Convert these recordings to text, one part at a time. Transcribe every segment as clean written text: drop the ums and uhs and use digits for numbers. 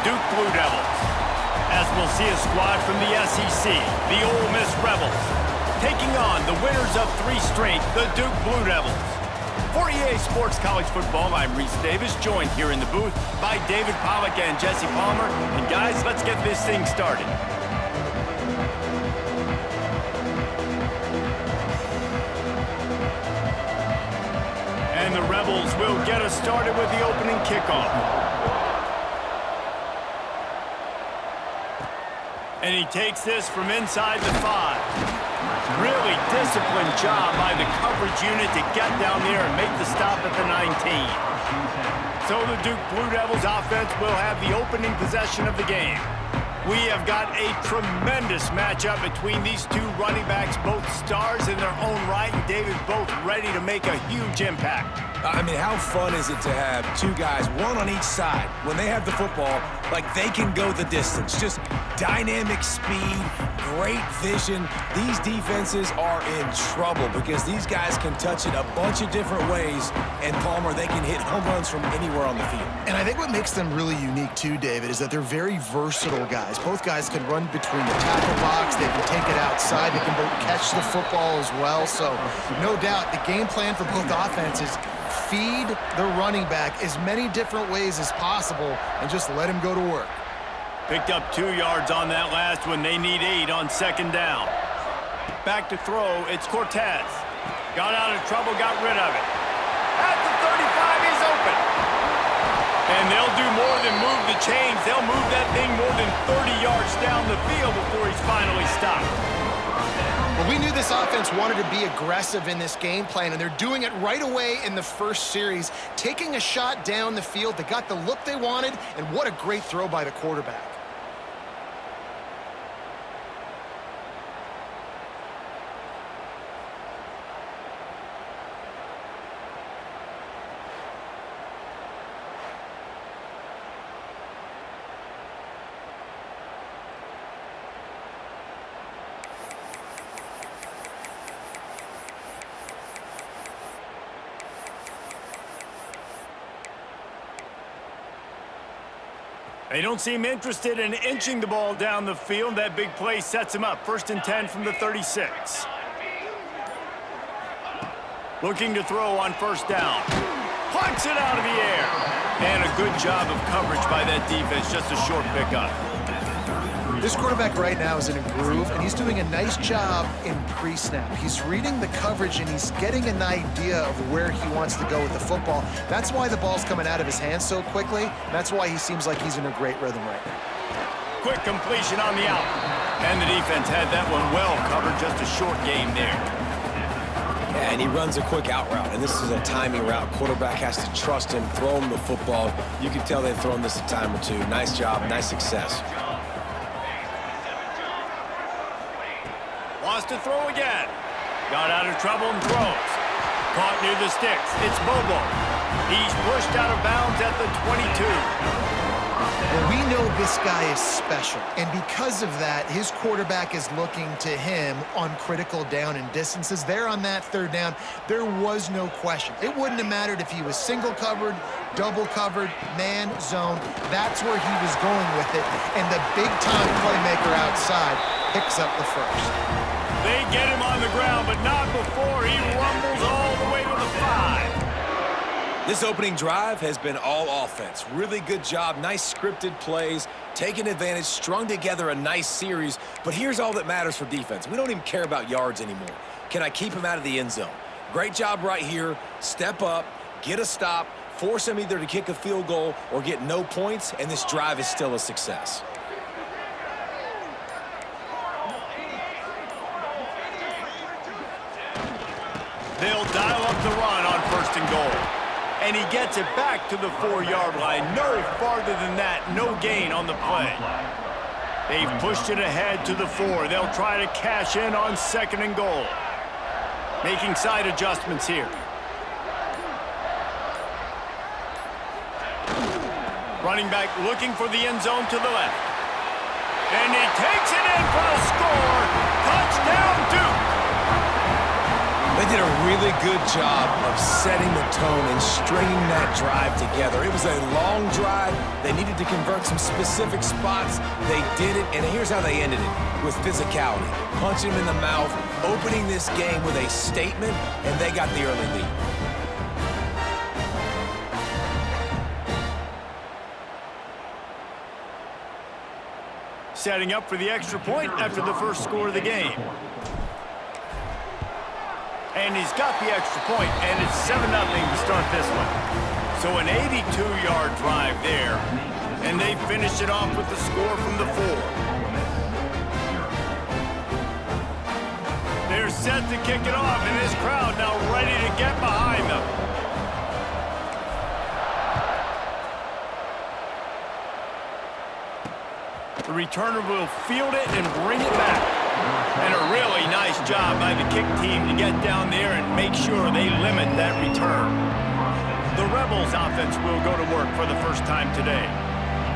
Duke Blue Devils. As we'll see a squad from the SEC, the Ole Miss Rebels, taking on the winners of 3 straight, the Duke Blue Devils. For EA Sports College Football, I'm Reese Davis, joined here in the booth by David Pollack and Jesse Palmer. And guys, let's get this thing started. And the Rebels will get us started with the opening kickoff. And he takes this from inside the 5. Really disciplined job by the coverage unit to get down there and make the stop at the 19. So the Duke Blue Devils offense will have the opening possession of the game. We have got a tremendous matchup between these 2 running backs, both stars in their own right, and David, both ready to make a huge impact. I mean, how fun is it to have 2 guys, one on each side, when they have the football, like they can go the distance. Just dynamic speed, great vision. These defenses are in trouble because these guys can touch it a bunch of different ways, and Palmer, they can hit home runs from anywhere on the field. And I think what makes them really unique too, David, is that they're very versatile guys. Both guys can run between the tackle box, they can take it outside, they can both catch the football as well. So no doubt the game plan for both offenses, feed the running back as many different ways as possible and just let him go to work. Picked up 2 yards on that last one. They need 8 on 2nd down. Back to throw, it's Cortez. Got out of trouble, got rid of it. At the 35, he's open. And they'll do more than move the chains. They'll move that thing more than 30 yards down the field before he's finally stopped. Well, we knew this offense wanted to be aggressive in this game plan, and they're doing it right away in the first series, taking a shot down the field. They got the look they wanted, and what a great throw by the quarterback. They don't seem interested in inching the ball down the field. That big play sets him up. 1st and 10 from the 36. Looking to throw on 1st down. Punts it out of the air. And a good job of coverage by that defense. Just a short pickup. This quarterback right now is in a groove, and he's doing a nice job in pre-snap. He's reading the coverage, and he's getting an idea of where he wants to go with the football. That's why the ball's coming out of his hands so quickly. That's why he seems like he's in a great rhythm right now. Quick completion on the out. And the defense had that one well covered. Just a short game there. Yeah, and he runs a quick out route, and this is a timing route. Quarterback has to trust him, throw him the football. You can tell they've thrown this a time or 2. Nice job, nice success. Wants to throw again. Got out of trouble and throws. Caught near the sticks. It's Bobo. He's pushed out of bounds at the 22. Well, we know this guy is special, and because of that, his quarterback is looking to him on critical down and distances. There on that 3rd down, there was no question. It wouldn't have mattered if he was single covered, double covered, man, zone. That's where he was going with it, and the big-time playmaker outside picks up the 1st. They get him on the ground, but not before he rumbles all the way to the 5. This opening drive has been all offense. Really good job, nice scripted plays, taking advantage, strung together a nice series. But here's all that matters for defense. We don't even care about yards anymore. Can I keep him out of the end zone? Great job right here. Step up, get a stop, force him either to kick a field goal or get no points, and this drive is still a success. They'll dial up the run on 1st and goal. And he gets it back to the 4-yard line. No farther than that. No gain on the play. They've pushed it ahead to the 4. They'll try to cash in on 2nd and goal. Making side adjustments here. Running back looking for the end zone to the left. And he takes it in for a score. Touchdown, Duke. They did a really good job of setting the tone and stringing that drive together. It was a long drive. They needed to convert some specific spots. They did it, and here's how they ended it, with physicality. Punching him in the mouth, opening this game with a statement, and they got the early lead. Setting up for the extra point after the first score of the game. And he's got the extra point, and it's 7-0 to start this one. So an 82-yard drive there, and they finish it off with the score from the 4. They're set to kick it off, and this crowd now ready to get behind them. The returner will field it and bring it back. And a really nice job by the kick team to get down there and make sure they limit that return. The Rebels offense will go to work for the first time today.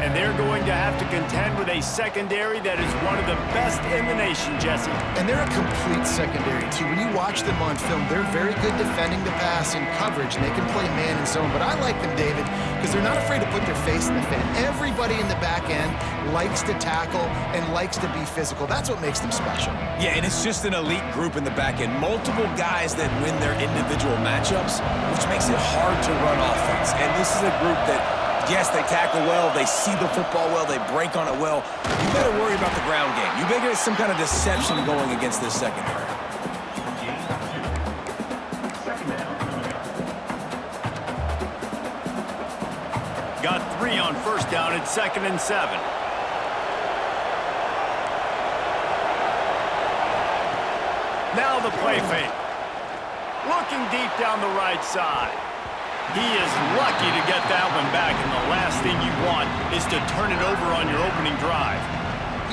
And they're going to have to contend with a secondary that is one of the best in the nation, Jesse. And they're a complete secondary, too. When you watch them on film, they're very good defending the pass and coverage, and they can play man and zone. But I like them, David, because they're not afraid to put their face in the fan. Everybody in the back end likes to tackle and likes to be physical. That's what makes them special. Yeah, and it's just an elite group in the back end. Multiple guys that win their individual matchups, which makes it hard to run offense. And this is a group that, yes, they tackle well, they see the football well, they break on it well. You better worry about the ground game. You better get some kind of deception going against this secondary. Got 3 on first down at 2nd and 7. Now the play fake. Looking deep down the right side. He is lucky to get that one back, and the last thing you want is to turn it over on your opening drive.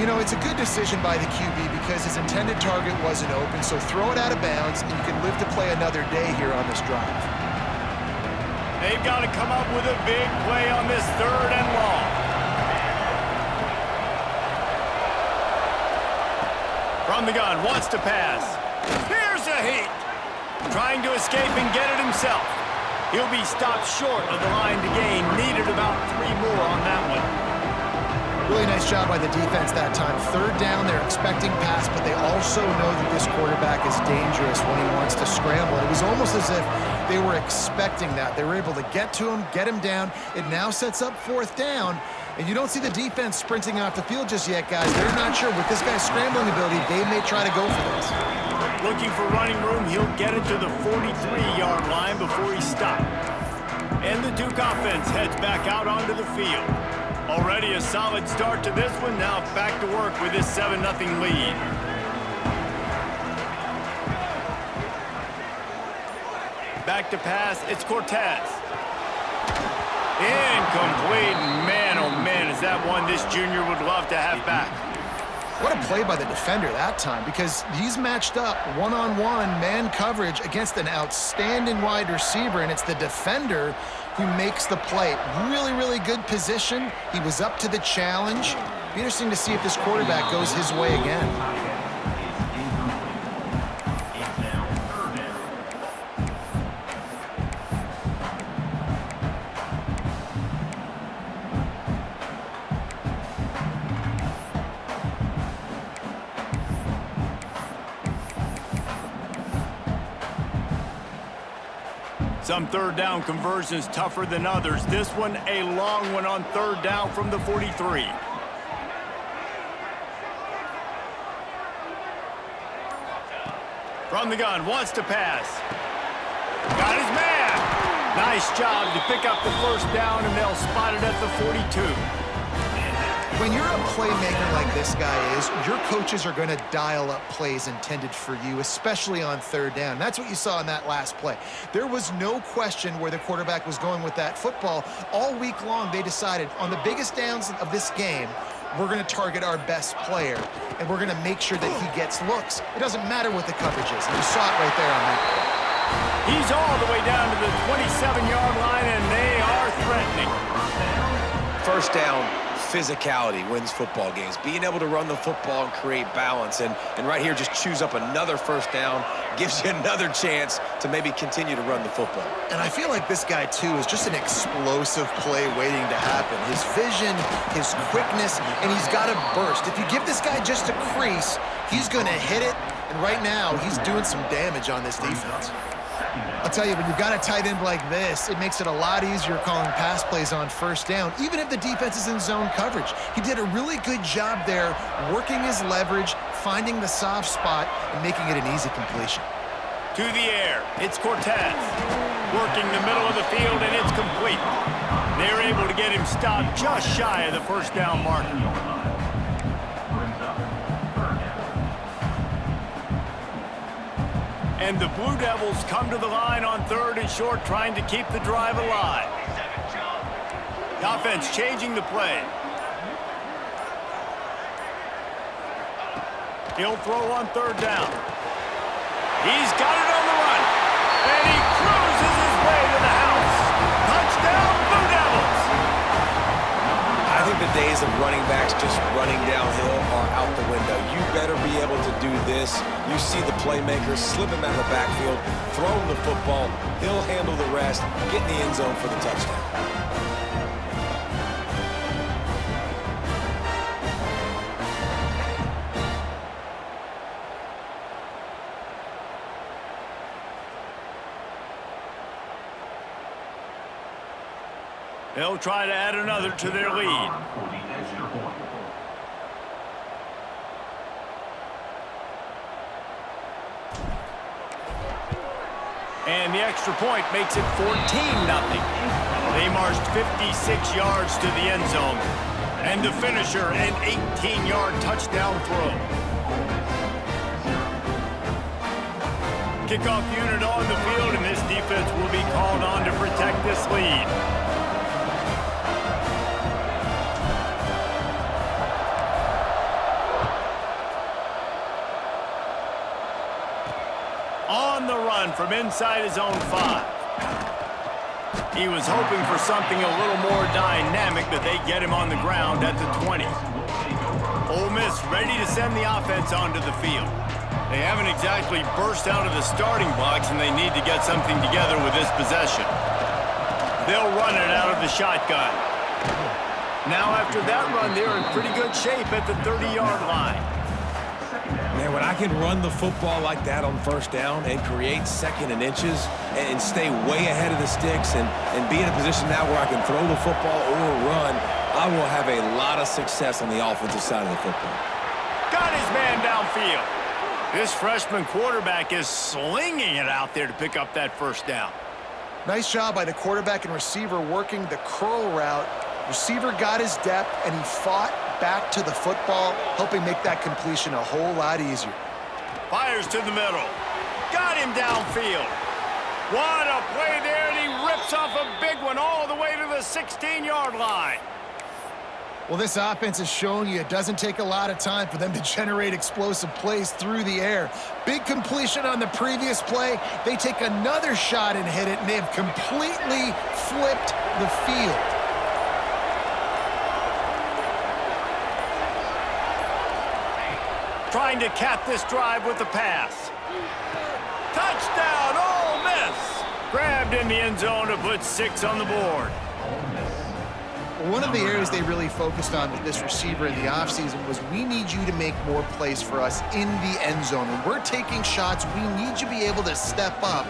You know, it's a good decision by the QB because his intended target wasn't open, so throw it out of bounds, and you can live to play another day here on this drive. They've got to come up with a big play on this 3rd and long. From the gun, wants to pass. Here's a heat. Trying to escape and get it himself. He'll be stopped short of the line to gain. Needed about 3 more on that one. Really nice job by the defense that time. 3rd down, they're expecting pass, but they also know that this quarterback is dangerous when he wants to scramble. It was almost as if they were expecting that. They were able to get to him, get him down. It now sets up 4th down, and you don't see the defense sprinting off the field just yet, guys. They're not sure. With this guy's scrambling ability, they may try to go for this. Looking for running room, he'll get it to the 43-yard line before he stopped. And the Duke offense heads back out onto the field. Already a solid start to this one. Now back to work with this 7-0 lead. Back to pass, it's Cortez. Incomplete. Man, oh man, is that one this junior would love to have back. What a play by the defender that time, because he's matched up one-on-one man coverage against an outstanding wide receiver, and it's the defender who makes the play. Really, really good position. He was up to the challenge. Be interesting to see if this quarterback goes his way again. Some 3rd down conversions tougher than others. This one a long one on 3rd down from the 43. From the gun, wants to pass. Got his man. Nice job to pick up the 1st down, and they'll spot it at the 42. When you're a playmaker like this guy is, your coaches are going to dial up plays intended for you, especially on 3rd down. That's what you saw in that last play. There was no question where the quarterback was going with that football. All week long, they decided on the biggest downs of this game, we're going to target our best player, and we're going to make sure that he gets looks. It doesn't matter what the coverage is. And you saw it right there on that play. He's all the way down to the 27-yard line, and they are threatening. 1st down, physicality wins football games. Being able to run the football and create balance. And right here, just choose up another first down, gives you another chance to maybe continue to run the football. And I feel like this guy, too, is just an explosive play waiting to happen. His vision, his quickness, and he's got a burst. If you give this guy just a crease, he's going to hit it. And right now, he's doing some damage on this defense. I'll tell you, when you've got a tight end like this, it makes it a lot easier calling pass plays on first down, even if the defense is in zone coverage. He did a really good job there, working his leverage, finding the soft spot, and making it an easy completion. To the air, it's Cortez. Working the middle of the field, and it's complete. They're able to get him stopped just shy of the first down marker. And the Blue Devils come to the line on 3rd and short, trying to keep the drive alive. The offense changing the play. He'll throw on 3rd down. He's got it on the run. And he cruises his way to the house. Touchdown, Blue Devils! I think the days of running backs just running downhill are out the window. You better be able to do this. You see the playmaker, slip him out of the backfield, throw him the football. He'll handle the rest, get in the end zone for the touchdown. They'll try to add another to their lead. And the extra point makes it 14-0. They marched 56 yards to the end zone. And the finisher, an 18-yard touchdown throw. Kickoff unit on the field, and this defense will be called on to protect this lead. On the run from inside his own 5. He was hoping for something a little more dynamic, but they get him on the ground at the 20. Ole Miss ready to send the offense onto the field. They haven't exactly burst out of the starting blocks, and they need to get something together with this possession. They'll run it out of the shotgun. Now after that run, they're in pretty good shape at the 30-yard line. Man, when I can run the football like that on first down and create 2nd and inches and stay way ahead of the sticks and be in a position now where I can throw the football or run, I will have a lot of success on the offensive side of the football. Got his man downfield. This freshman quarterback is slinging it out there to pick up that first down. Nice job by the quarterback and receiver working the curl route. Receiver got his depth, and he fought back to the football, helping make that completion a whole lot easier. Fires to the middle. Got him downfield. What a play there, and he rips off a big one all the way to the 16-yard line. Well, this offense has shown you it doesn't take a lot of time for them to generate explosive plays through the air. Big completion on the previous play. They take another shot and hit it, and they have completely flipped the field. Trying to cap this drive with the pass. Touchdown, Ole Miss! Grabbed in the end zone to put 6 on the board. One of the areas they really focused on with this receiver in the offseason was we need you to make more plays for us in the end zone. When we're taking shots, we need you to be able to step up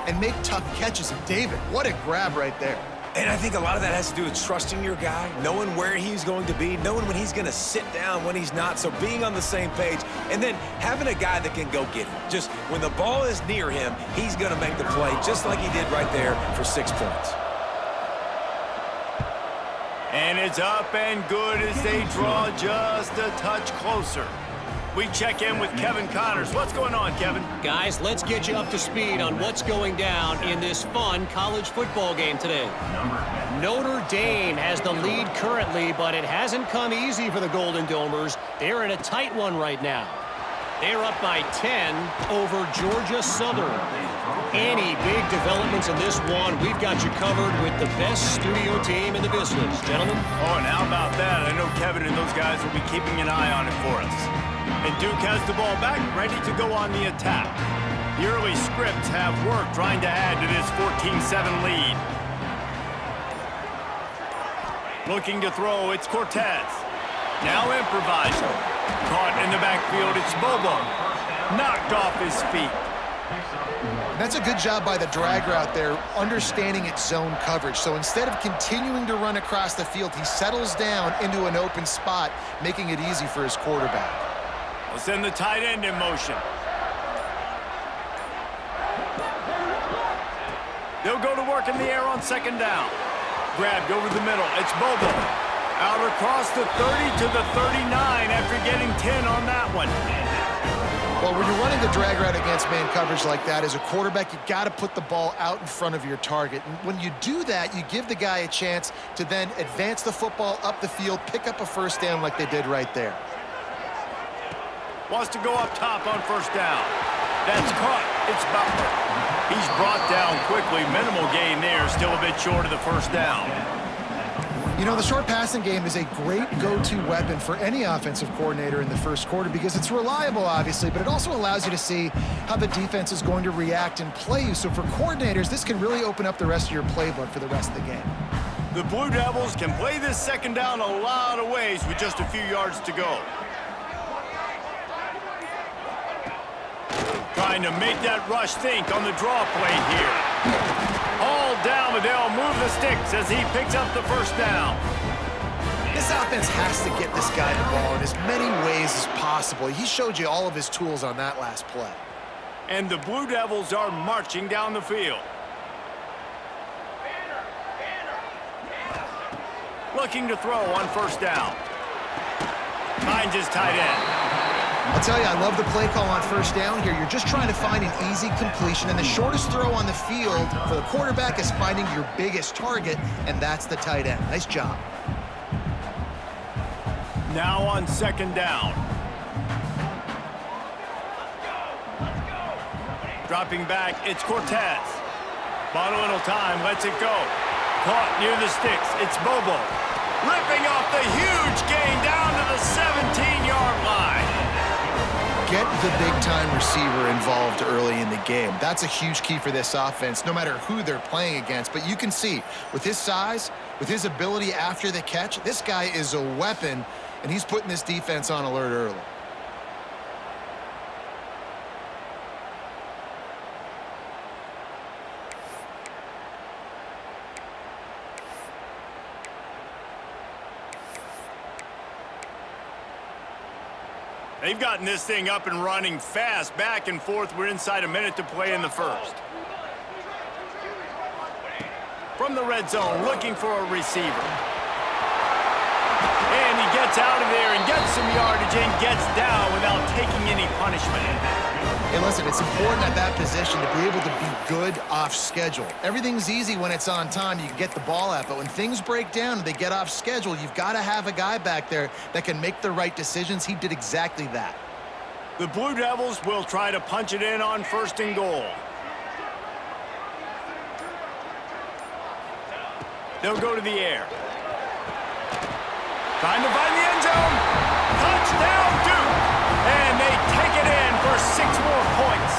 and make tough catches. And David, what a grab right there. And I think a lot of that has to do with trusting your guy, knowing where he's going to be, knowing when he's going to sit down, when he's not, so being on the same page, and then having a guy that can go get it. Just when the ball is near him, he's going to make the play just like he did right there for 6 points. And it's up and good as they draw just a touch closer. We check in with Kevin Connors. What's going on, Kevin? Guys, let's get you up to speed on what's going down in this fun college football game today. Notre Dame has the lead currently, but it hasn't come easy for the Golden Domers. They're in a tight one right now. They're up by 10 over Georgia Southern. Any big developments in this one, we've got you covered with the best studio team in the business. Gentlemen? Oh, and how about that? An and those guys will be keeping an eye on it for us. And Duke has the ball back, ready to go on the attack. The early scripts have worked trying to add to this 14-7 lead. Looking to throw, it's Cortez. Now improvising. Caught in the backfield, it's Bobo. Knocked off his feet. That's a good job by the drag route there, understanding its zone coverage. So instead of continuing to run across the field, he settles down into an open spot, making it easy for his quarterback. We'll send the tight end in motion. They'll go to work in the air on second down. Grabbed over the middle. It's Bobo. Out across the 30 to the 39 after getting 10 on that one. Well, when you're running the drag route against man coverage like that, as a quarterback, you got to put the ball out in front of your target. And when you do that, you give the guy a chance to then advance the football up the field, pick up a first down like they did right there. Wants to go up top on first down. That's caught. It's Butler. He's brought down quickly. Minimal gain there. Still a bit short of the first down. You know, the short passing game is a great go-to weapon for any offensive coordinator in the first quarter because it's reliable, obviously, but it also allows you to see how the defense is going to react and play you. So for coordinators, this can really open up the rest of your playbook for the rest of the game. The Blue Devils can play this second down a lot of ways with just a few yards to go. Trying to make that rush think on the draw play here. All down, but they'll move the sticks as he picks up the first down. This offense has to get this guy the ball in as many ways as possible. He showed you all of his tools on that last play. And the Blue Devils are marching down the field. Looking to throw on first down. Finds his tight end. I'll tell you, I love the play call on first down here. You're just trying to find an easy completion, and the shortest throw on the field for the quarterback is finding your biggest target, and that's the tight end. Nice job. Now on second down. Dropping back, it's Cortez. Bottle little time, lets it go. Caught near the sticks, it's Bobo. Ripping off the huge gain down to the 17-yard line. Get the big-time receiver involved early in the game. That's a huge key for this offense, no matter who they're playing against. But you can see, with his size, with his ability after the catch, this guy is a weapon, and he's putting this defense on alert early. They've gotten this thing up and running fast, back and forth. We're inside a minute to play in the first. From the red zone, looking for a receiver. And he gets out of there and gets some yardage and gets down without taking any punishment. Hey, listen, it's important at that position to be able to be good off schedule. Everything's easy when it's on time. You can get the ball out, but when things break down and they get off schedule, you've got to have a guy back there that can make the right decisions. He did exactly that. The Blue Devils will try to punch it in on first and goal. They'll go to the air. Trying to find the end zone. Touchdown, Duke. And they take it in for 6 more points.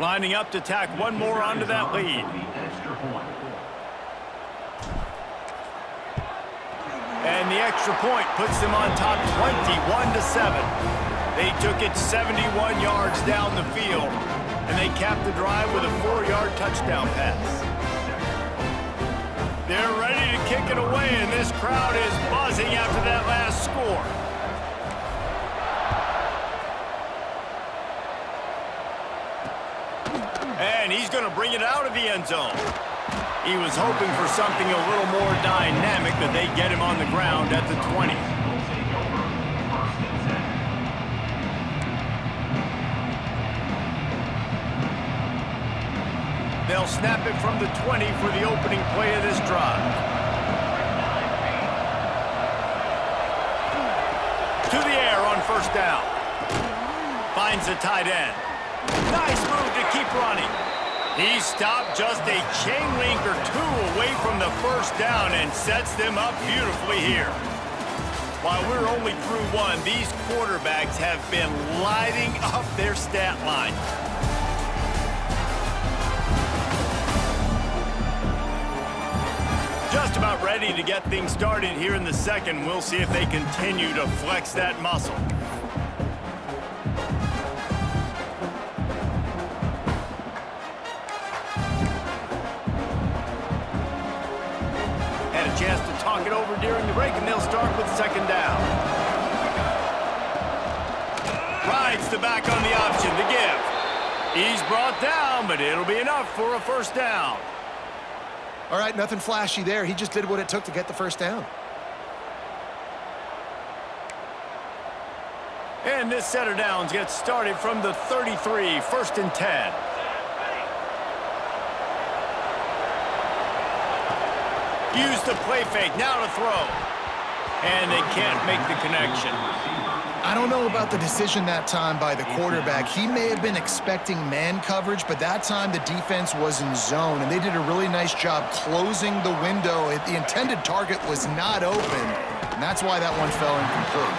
Lining up to tack one more onto that lead. And the extra point puts them on top 21-7. They took it 71 yards down the field, and they capped the drive with a 4-yard touchdown pass. They're ready to kick it away, and this crowd is buzzing after that last score. And he's going to bring it out of the end zone. He was hoping for something a little more dynamic, that they get him on the ground at the 20. They'll snap it from the 20 for the opening play of this drive. To the air on first down. Finds the tight end. Nice move to keep running. He stopped just a chain link or two away from the first down and sets them up beautifully here. While we're only through one, these quarterbacks have been lighting up their stat line. Just about ready to get things started here in the second. We'll see if they continue to flex that muscle. Had a chance to talk it over during the break, and they'll start with second down. Rides the back on the option, the give. He's brought down, but it'll be enough for a first down. All right, nothing flashy there. He just did what it took to get the first down. And this set of downs gets started from the 33, first and 10. Use the play fake, now to throw. And they can't make the connection. I don't know about the decision that time by the quarterback. He may have been expecting man coverage, but that time the defense was in zone, and they did a really nice job closing the window. The intended target was not open, and that's why that one fell incomplete.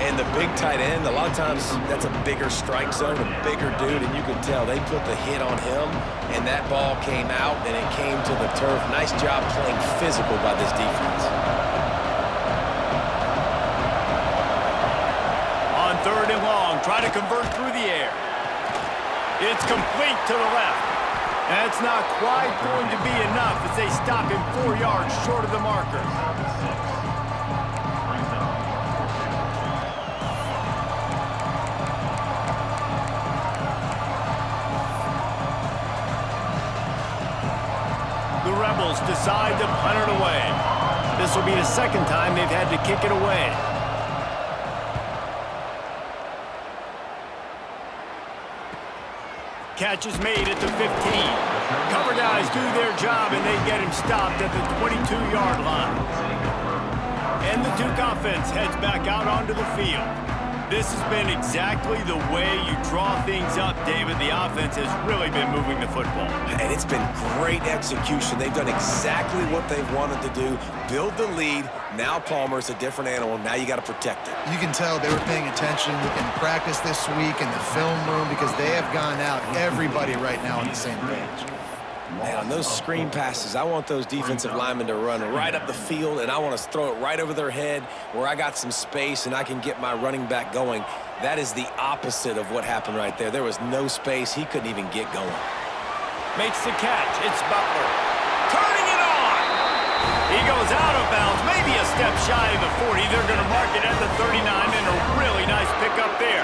And the big tight end, a lot of times that's a bigger strike zone, a bigger dude, and you can tell they put the hit on him, and that ball came out, and it came to the turf. Nice job playing physical by this defense. On third and long, try to convert through the air. It's complete to the left. That's not quite going to be enough as they stop him 4 yards short of the marker. The Rebels decide to punt it away. This will be the second time they've had to kick it away. Catch is made at the 15. Cover guys do their job, and they get him stopped at the 22-yard line. And the Duke offense heads back out onto the field. This has been exactly the way you draw things up, David. The offense has really been moving the football. And it's been great execution. They've done exactly what they've wanted to do. Build the lead. Now Palmer's a different animal. Now you got to protect it. You can tell they were paying attention in practice this week in the film room because they have gone out, everybody right now on the same page. Man, on those screen passes, I want those defensive linemen to run right up the field, and I want to throw it right over their head where I got some space and I can get my running back going. That is the opposite of what happened right there. There was no space. He couldn't even get going. Makes the catch. It's Butler. Turning it on. He goes out of bounds, maybe a step shy of the 40. They're going to mark it at the 39, and a really nice pickup there.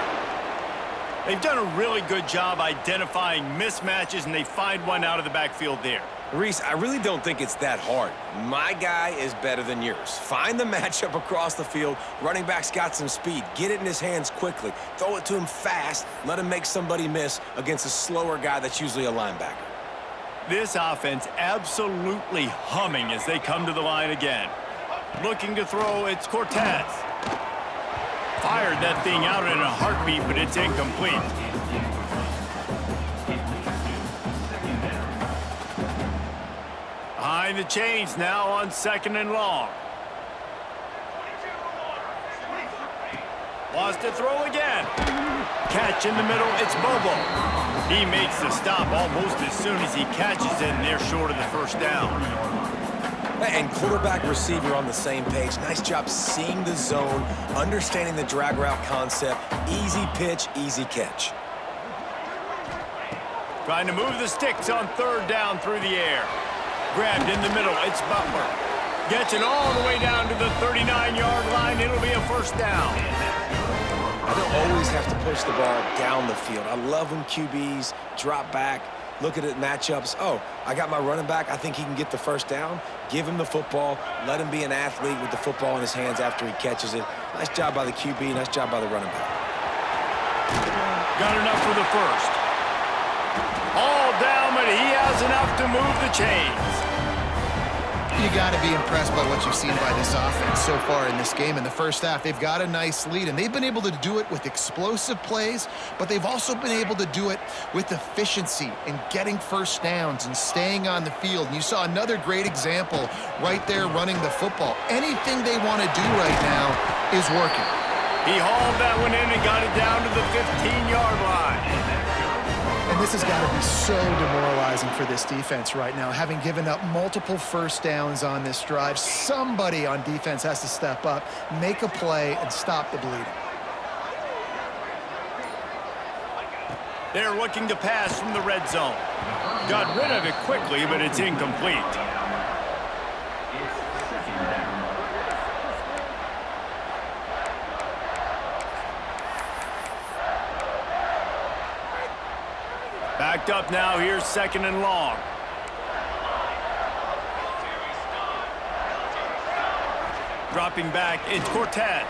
They've done a really good job identifying mismatches, and they find one out of the backfield there. Reese, I really don't think it's that hard. My guy is better than yours. Find the matchup across the field. Running back's got some speed. Get it in his hands quickly. Throw it to him fast. Let him make somebody miss against a slower guy that's usually a linebacker. This offense absolutely humming as they come to the line again. Looking to throw, it's Cortez. Fired that thing out in a heartbeat, but it's incomplete. Behind the chains now on second and long. Wants to throw again. Catch in the middle, it's Bobo. He makes the stop almost as soon as he catches it, and they're short of the first down. And quarterback receiver on the same page. Nice job seeing the zone, understanding the drag route concept. Easy pitch, easy catch. Trying to move the sticks on third down through the air. Grabbed in the middle, it's Butler. Gets it all the way down to the 39-yard line. It'll be a first down. I don't always have to push the ball down the field. I love when QBs drop back, look at it matchups. Oh, I got my running back. I think he can get the first down. Give him the football. Let him be an athlete with the football in his hands after he catches it. Nice job by the QB. Nice job by the running back. Got enough for the first. All down, but he has enough to move the chains. You got to be impressed by what you've seen by this offense so far in this game. In the first half, they've got a nice lead, and they've been able to do it with explosive plays, but they've also been able to do it with efficiency and getting first downs and staying on the field. And you saw another great example right there running the football. Anything they want to do right now is working. He hauled that one in and got it down to the 15-yard line. And this has got to be so demoralizing for this defense right now, having given up multiple first downs on this drive. Somebody on defense has to step up, make a play, and stop the bleeding. They're looking to pass from the red zone. Got rid of it quickly, but it's incomplete. Backed up now, here's 2nd and long. Dropping back, it's Cortez.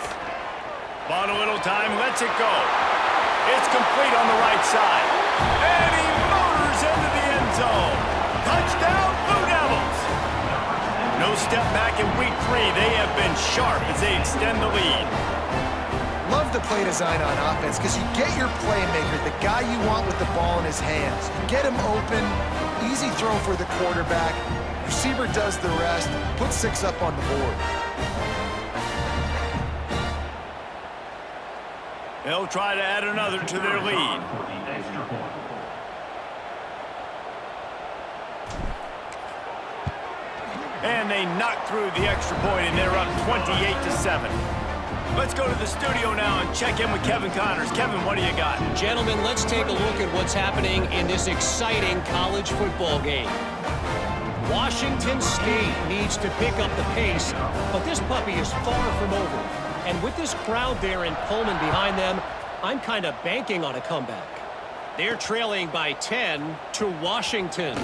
Bought a little time, lets it go. It's complete on the right side. And he motors into the end zone. Touchdown, Blue Devils. No step back in week 3. They have been sharp as they extend the lead. Love the play design on offense because you get your playmaker, the guy you want with the ball in his hands. You get him open, easy throw for the quarterback. Receiver does the rest, put 6 up on the board. They'll try to add another to their lead. And they knock through the extra point, and they're up 28-7. Let's go to the studio now and check in with Kevin Connors. Kevin, what do you got? Gentlemen, let's take a look at what's happening in this exciting college football game. Washington State needs to pick up the pace, but this puppy is far from over. And with this crowd there in Pullman behind them, I'm kind of banking on a comeback. They're trailing by 10 to Washington.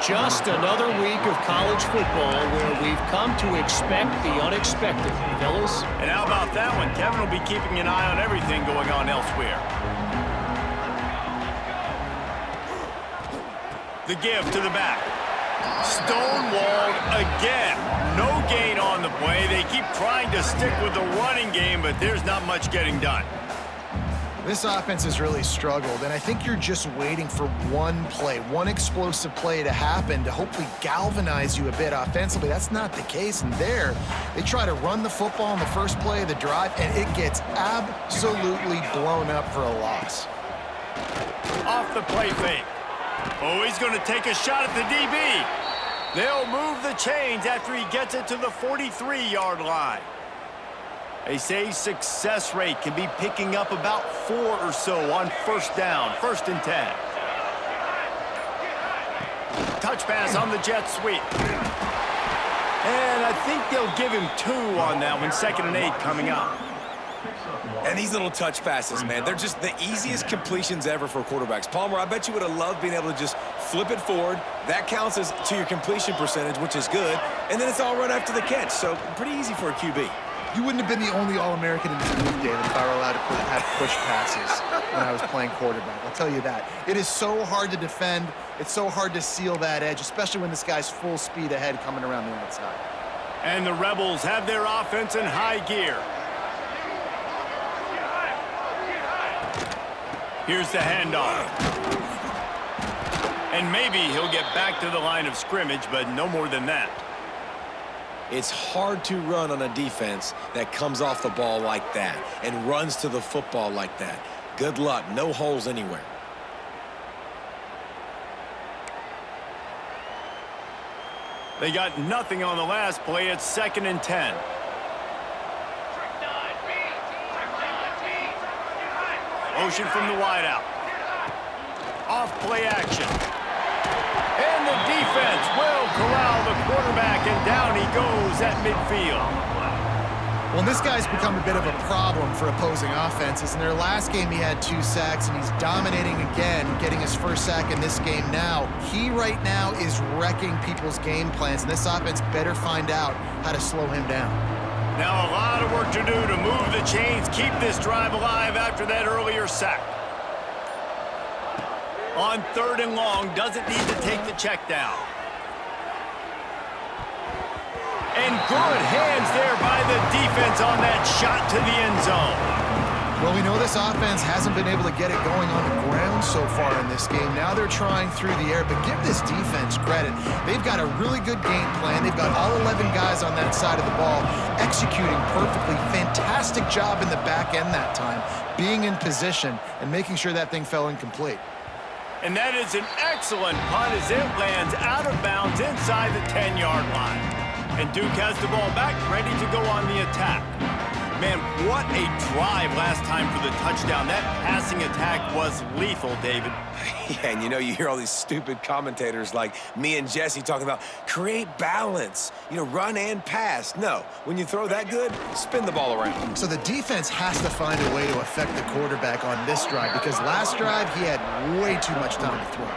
Just another week of college football where we've come to expect the unexpected, fellas. And how about that one? Kevin will be keeping an eye on everything going on elsewhere. The give to the back. Stonewalled again. No gain on the play. They keep trying to stick with the running game, but there's not much getting done. This offense has really struggled, and I think you're just waiting for one play, one explosive play to happen to hopefully galvanize you a bit offensively. That's not the case, and there, they try to run the football on the first play of the drive, and it gets absolutely blown up for a loss. Off the play fake. Oh, he's going to take a shot at the DB. They'll move the chains after he gets it to the 43-yard line. They say success rate can be picking up about 4 or so on first down, 1st and 10. Touch pass on the jet sweep. And I think they'll give him 2 on that one, 2nd and 8 coming up. And these little touch passes, man, they're just the easiest completions ever for quarterbacks. Palmer, I bet you would have loved being able to just flip it forward. That counts as to your completion percentage, which is good. And then it's all right after the catch, so pretty easy for a QB. You wouldn't have been the only All-American in this league, David, if I were allowed to have push passes when I was playing quarterback. I'll tell you that. It is so hard to defend. It's so hard to seal that edge, especially when this guy's full speed ahead coming around the outside. And the Rebels have their offense in high gear. Here's the handoff. And maybe he'll get back to the line of scrimmage, but no more than that. It's hard to run on a defense that comes off the ball like that and runs to the football like that. Good luck. No holes anywhere. They got nothing on the last play. It's 2nd and 10. Motion from the wideout. Off play action. And the defense will corral the quarterback, and down he goes at midfield. Well, this guy's become a bit of a problem for opposing offenses. In their last game, he had 2 sacks, and he's dominating again, getting his first sack in this game now. He right now is wrecking people's game plans, and this offense better find out how to slow him down. Now a lot of work to do to move the chains, keep this drive alive after that earlier sack. On 3rd and long, doesn't need to take the check down. And good hands there by the defense on that shot to the end zone. Well, we know this offense hasn't been able to get it going on the ground so far in this game. Now they're trying through the air, but give this defense credit. They've got a really good game plan. They've got all 11 guys on that side of the ball executing perfectly. Fantastic job in the back end that time, being in position and making sure that thing fell incomplete. And that is an excellent punt as it lands out of bounds inside the 10-yard line. And Duke has the ball back, ready to go on the attack. Man, what a drive last time for the touchdown. That passing attack was lethal, David. Yeah, and you hear all these stupid commentators like me and Jesse talking about create balance, run and pass. No, when you throw that good, spin the ball around. So the defense has to find a way to affect the quarterback on this drive because last drive he had way too much time to throw.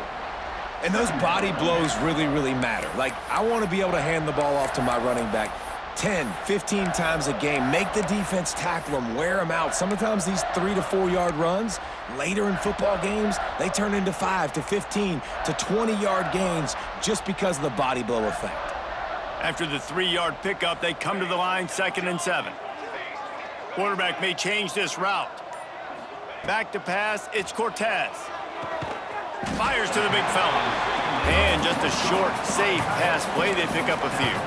And those body blows really, really matter. Like, I want to be able to hand the ball off to my running back 10, 15 times a game. Make the defense tackle them, wear them out. Sometimes these 3 to 4 yard runs, later in football games, they turn into 5 to 15 to 20-yard gains just because of the body blow effect. After the 3-yard pickup, they come to the line 2nd and 7. Quarterback may change this route. Back to pass, it's Cortez. Fires to the big fella. And just a short, safe pass play. They pick up a few.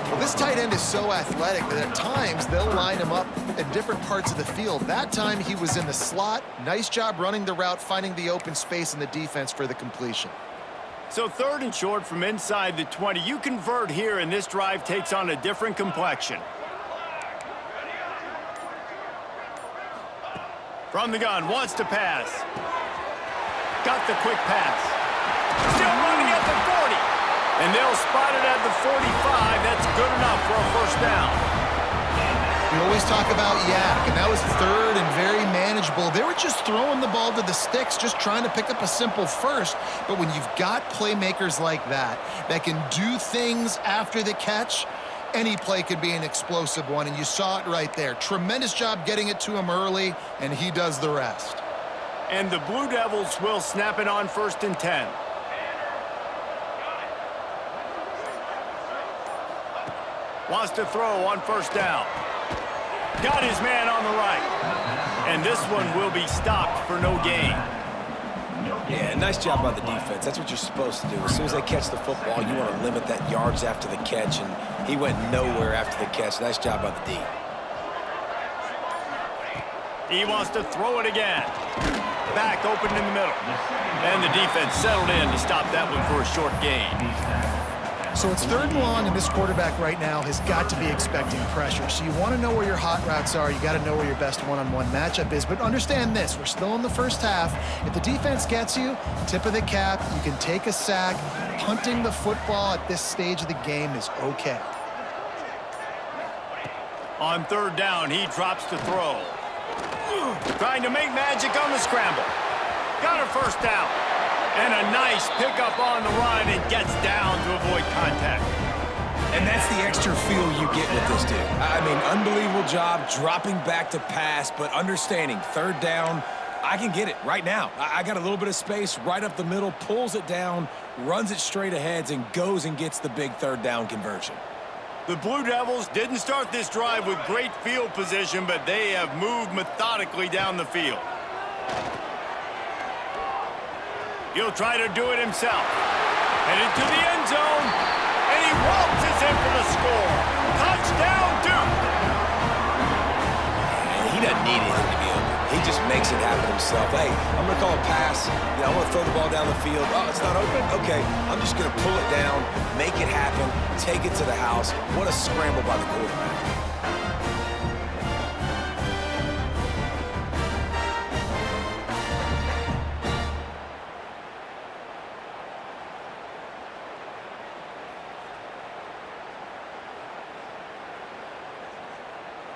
Well, this tight end is so athletic that at times they'll line him up in different parts of the field. That time he was in the slot. Nice job running the route, finding the open space in the defense for the completion. So 3rd and short from inside the 20. You convert here, and this drive takes on a different complexion. From the gun, wants to pass. Got the quick pass. Still running at the 40. And they'll spot it at the 45. That's good enough for a 1st down. We always talk about yak, and that was 3rd and very manageable. They were just throwing the ball to the sticks, just trying to pick up a simple 1st. But when you've got playmakers like that can do things after the catch, any play could be an explosive one, and you saw it right there. Tremendous job getting it to him early, and he does the rest. And the Blue Devils will snap it on 1st and 10. Wants to throw on 1st down. Got his man on the right. And this one will be stopped for no gain. Yeah, nice job by the defense. That's what you're supposed to do. As soon as they catch the football, you want to limit that yards after the catch, and he went nowhere after the catch. Nice job by the D. He wants to throw it again. Back open in the middle. And the defense settled in to stop that one for a short gain. So it's 3rd and long, and this quarterback right now has got to be expecting pressure. So you want to know where your hot routes are. You got to know where your best one-on-one matchup is. But understand this, we're still in the 1st half. If the defense gets you, tip of the cap, you can take a sack. Punting the football at this stage of the game is okay. On 3rd down, he drops to throw. Trying to make magic on the scramble. Got a 1st down. And a nice pickup on the run and gets down to avoid contact. And that's the extra feel you get with this dude. I mean, unbelievable job dropping back to pass, but understanding 3rd down, I can get it right now. I got a little bit of space right up the middle, pulls it down, runs it straight ahead, and goes and gets the big 3rd down conversion. The Blue Devils didn't start this drive with great field position, but they have moved methodically down the field. He'll try to do it himself. Headed to the end zone, and he waltzes in for the score. Touchdown, Duke! And he doesn't need anything to be open. He just makes it happen himself. Hey, I'm going to call a pass. I want to throw the ball down the field. Oh, it's not open? Okay, I'm just going to pull it down, make it happen, take it to the house. What a scramble by the quarterback.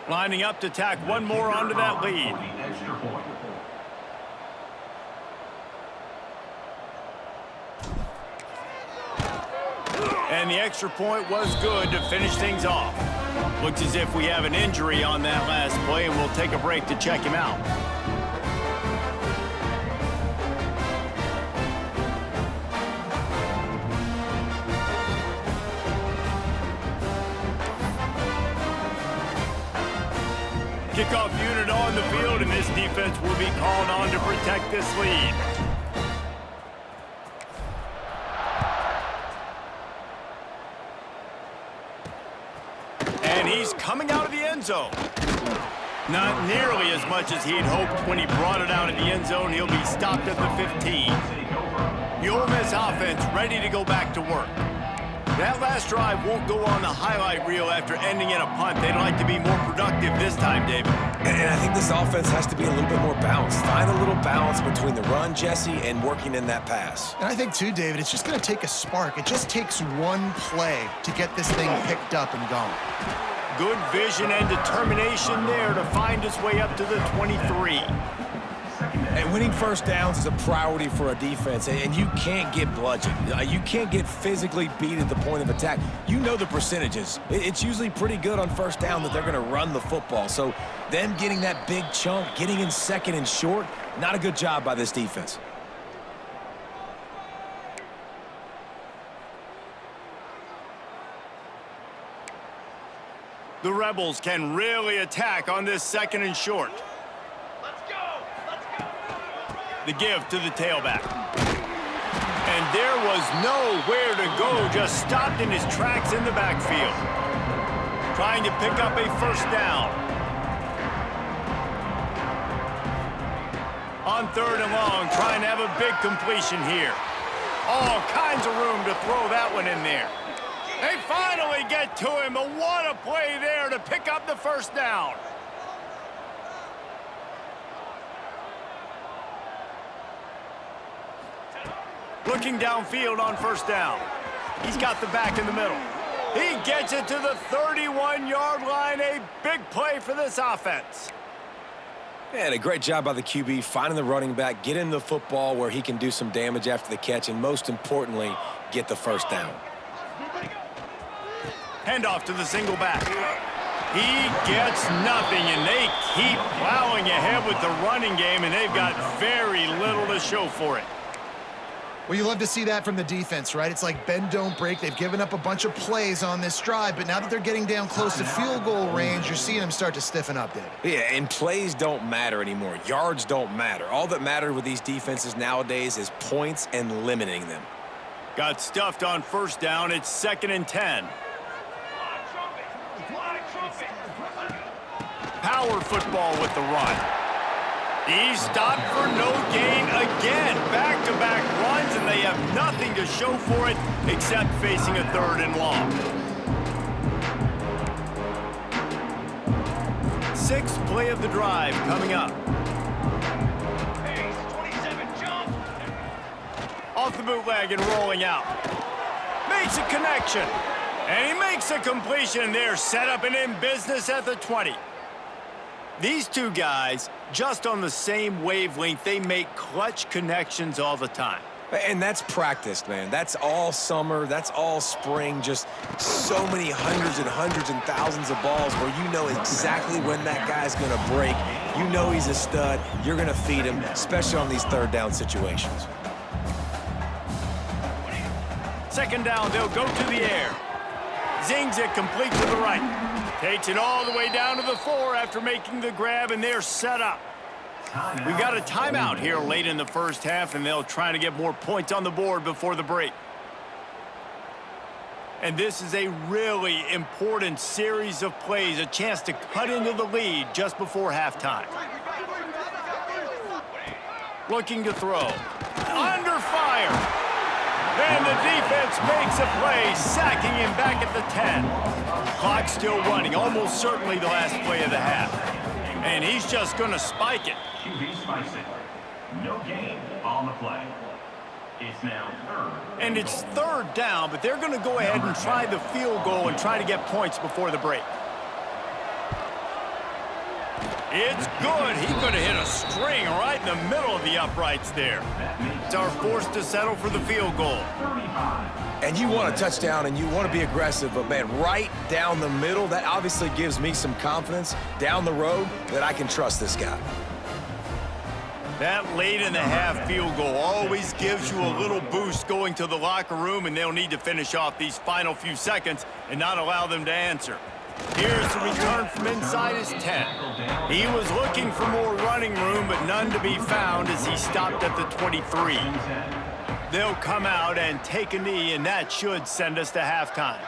Lining up to tack one more onto that lead. And the extra point was good to finish things off. Looks as if we have an injury on that last play, and we'll take a break to check him out. Kickoff unit on the field, and this defense will be called on to protect this lead. And he's coming out of the end zone. Not nearly as much as he'd hoped when he brought it out of the end zone. He'll be stopped at the 15. The Ole Miss offense ready to go back to work. That last drive won't go on the highlight reel after ending in a punt. They'd like to be more productive this time, David. And I think this offense has to be a little bit more balanced. Find a little balance between the run, Jesse, and working in that pass. And I think, too, David, it's just going to take a spark. It just takes one play to get this thing picked up and going. Good vision and determination there to find his way up to the 23. And winning first downs is a priority for a defense, and you can't get bludgeoned. You can't get physically beat at the point of attack. You know the percentages. It's usually pretty good on first down that they're going to run the football. So them getting that big chunk, getting in second and short, not a good job by this defense. The Rebels can really attack on this second and short. The give to the tailback. And there was nowhere to go, just stopped in his tracks in the backfield. Trying to pick up a first down. On third and long, trying to have a big completion here. All kinds of room to throw that one in there. They finally get to him, but what a play there to pick up the first down. Looking downfield on first down. He's got the back in the middle. He gets it to the 31-yard line. A big play for this offense. And a great job by the QB finding the running back, get him the football where he can do some damage after the catch, and most importantly, get the first down. Handoff to the single back. He gets nothing, and they keep plowing ahead with the running game, and they've got very little to show for it. Well, you love to see that from the defense, right? It's like bend, don't break. They've given up a bunch of plays on this drive, but now that they're getting down close to field goal range, you're seeing them start to stiffen up, David. Yeah, and plays don't matter anymore. Yards don't matter. All that matters with these defenses nowadays is points and limiting them. Got stuffed on first down. It's 2nd and 10. Power football with the run. He's stopped for no gain again. Back-to-back runs, and they have nothing to show for it except facing a third and long. 6th play of the drive coming up. Off the bootleg and rolling out. Makes a connection. And he makes a completion there. Set up and in business at the 20. These two guys, just on the same wavelength, they make clutch connections all the time. And that's practiced, man. That's all summer. That's all spring. Just so many hundreds and thousands of balls where you know exactly when that guy's going to break. You know he's a stud. You're going to feed him, especially on these third down situations. 2nd down, they'll go to the air. Zings it complete to the right. Takes it all the way down to the 4 after making the grab, and they're set up. We've got a timeout here late in the first half, and they'll try to get more points on the board before the break. And this is a really important series of plays, a chance to cut into the lead just before halftime. Looking to throw. Under fire. And the defense makes a play, sacking him back at the 10. Clock still running, almost certainly the last play of the half. And he's just going to spike it. QB spikes it. No gain on the play. It's now 3rd. And it's 3rd down, but they're going to go ahead and try the field goal and try to get points before the break. It's good. He could have hit a string right in the middle of the uprights there. It's our forced to settle for the field goal. And you want a touchdown and you want to be aggressive, but, man, right down the middle, that obviously gives me some confidence down the road that I can trust this guy. That late in the half field goal always gives you a little boost going to the locker room, and they'll need to finish off these final few seconds and not allow them to answer. Here's the return from inside his 10. He was looking for more running room, but none to be found as he stopped at the 23. They'll come out and take a knee, and that should send us to halftime.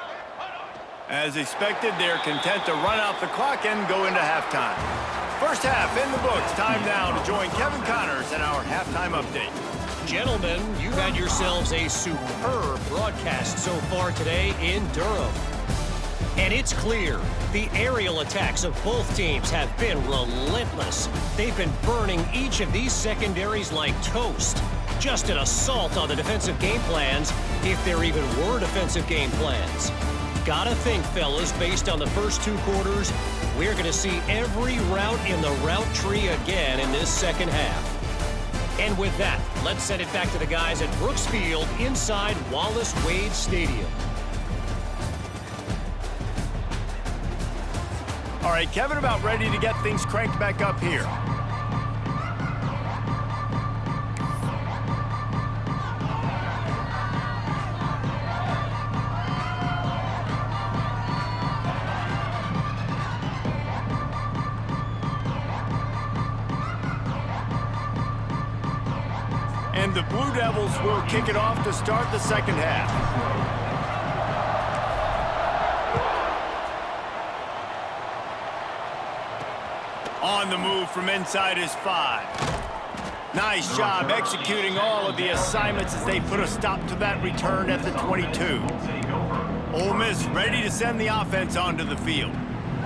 As expected, they're content to run out the clock and go into halftime. First half in the books. Time now to join Kevin Connors in our halftime update. Gentlemen, you've had yourselves a superb broadcast so far today in Durham. And it's clear, the aerial attacks of both teams have been relentless. They've been burning each of these secondaries like toast. Just an assault on the defensive game plans, if there even were defensive game plans. Gotta think, fellas, based on the first 2 quarters, we're going to see every route in the route tree again in this second half. And with that, let's send it back to the guys at Brooks Field inside Wallace Wade Stadium. All right, Kevin, about ready to get things cranked back up here. And the Blue Devils will kick it off to start the second half. On the move from inside his 5. Nice job executing all of the assignments as they put a stop to that return at the 22. Ole Miss ready to send the offense onto the field.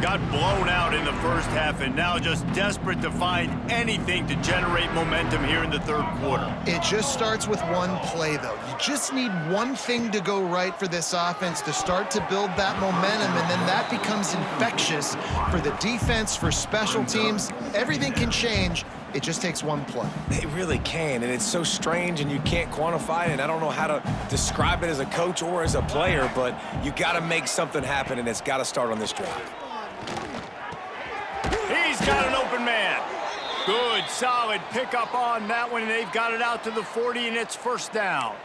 Got blown out in the first half and now just desperate to find anything to generate momentum here in the third quarter. It just starts with one play, though. You just need one thing to go right for this offense to start to build that momentum, and then that becomes infectious for the defense, for special teams. Everything can change. It just takes one play. It really can, and it's so strange, and you can't quantify it, and I don't know how to describe it as a coach or as a player, but you got to make something happen, and it's got to start on this drive. He's got an open man. Good, solid pickup on that one, and they've got it out to the 40, and it's first down.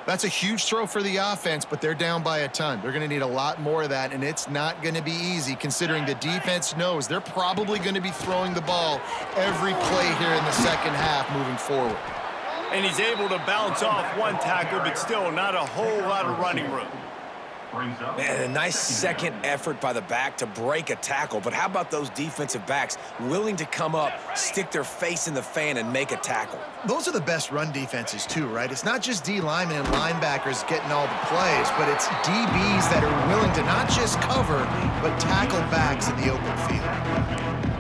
That's a huge throw for the offense, but they're down by a ton. They're going to need a lot more of that, and it's not going to be easy considering the defense knows they're probably going to be throwing the ball every play here in the second half moving forward. And he's able to bounce off one tackle, but still not a whole lot of running room. Man, a nice second effort by the back to break a tackle. But how about those defensive backs willing to come up, stick their face in the fan, and make a tackle? Those are the best run defenses, too, right? It's not just D linemen and linebackers getting all the plays, but it's DBs that are willing to not just cover, but tackle backs in the open field.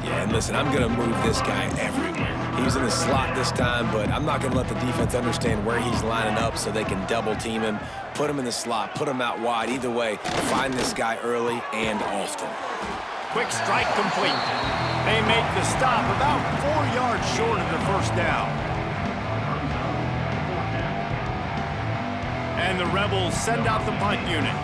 Yeah, and listen, I'm going to move this guy everywhere. He's in the slot this time, but I'm not going to let the defense understand where he's lining up so they can double team him, put him in the slot, put him out wide. Either way, find this guy early and often. Quick strike complete. They make the stop about 4 yards short of the first down. And the Rebels send out the punt unit.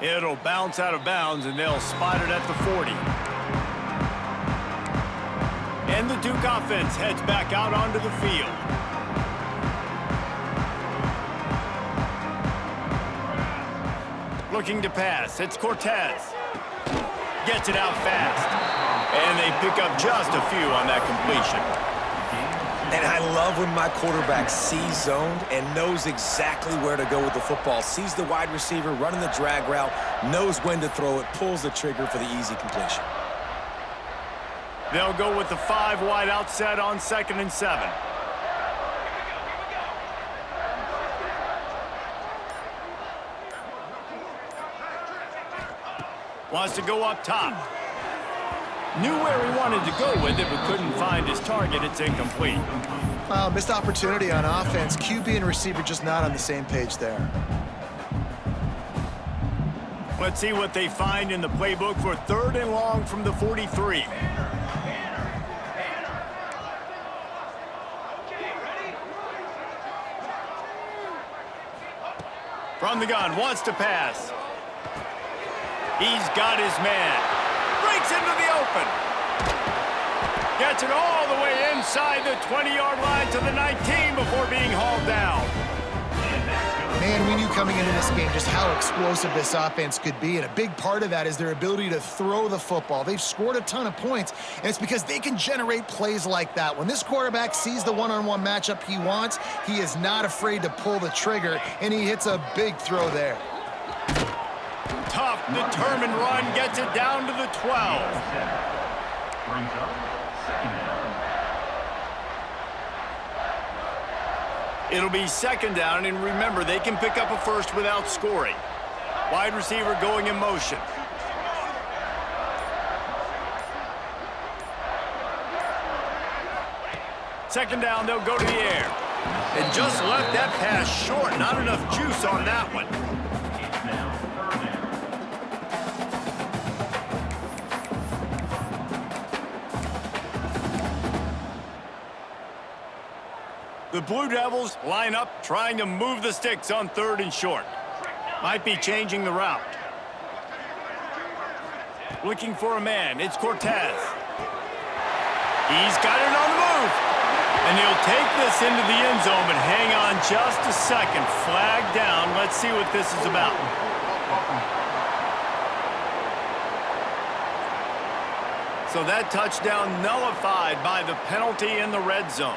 It'll bounce out of bounds, and they'll spot it at the 40. And the Duke offense heads back out onto the field. Looking to pass. It's Cortez. Gets it out fast. And they pick up just a few on that completion. And I love when my quarterback sees zoned and knows exactly where to go with the football. Sees the wide receiver running the drag route, knows when to throw it, pulls the trigger for the easy completion. They'll go with the 5 wide out set on 2nd and 7. Wants to go up top. Knew where he wanted to go with it, but couldn't find his target. It's incomplete. Missed opportunity on offense. QB and receiver just not on the same page there. Let's see what they find in the playbook for 3rd and long from the 43. From the gun, wants to pass. He's got his man. Breaks into the open. Gets it all the way inside the 20-yard line to the 19 before being hauled down. Man, we knew coming into this game just how explosive this offense could be, and a big part of that is their ability to throw the football. They've scored a ton of points, and it's because they can generate plays like that. When this quarterback sees the one-on-one matchup he wants, he is not afraid to pull the trigger, and he hits a big throw there. Tough, determined run gets it down to the 12. Brings up second down. It'll be second down, and remember, they can pick up a first without scoring. Wide receiver going in motion. Second down, they'll go to the air. And just left that pass short. Not enough juice on that one. It's now third down. The Blue Devils line up trying to move the sticks on 3rd and short. Might be changing the route. Looking for a man. It's Cortez. He's got it on the move. And he'll take this into the end zone, but hang on just a second. Flag down. Let's see what this is about. So that touchdown nullified by the penalty in the red zone.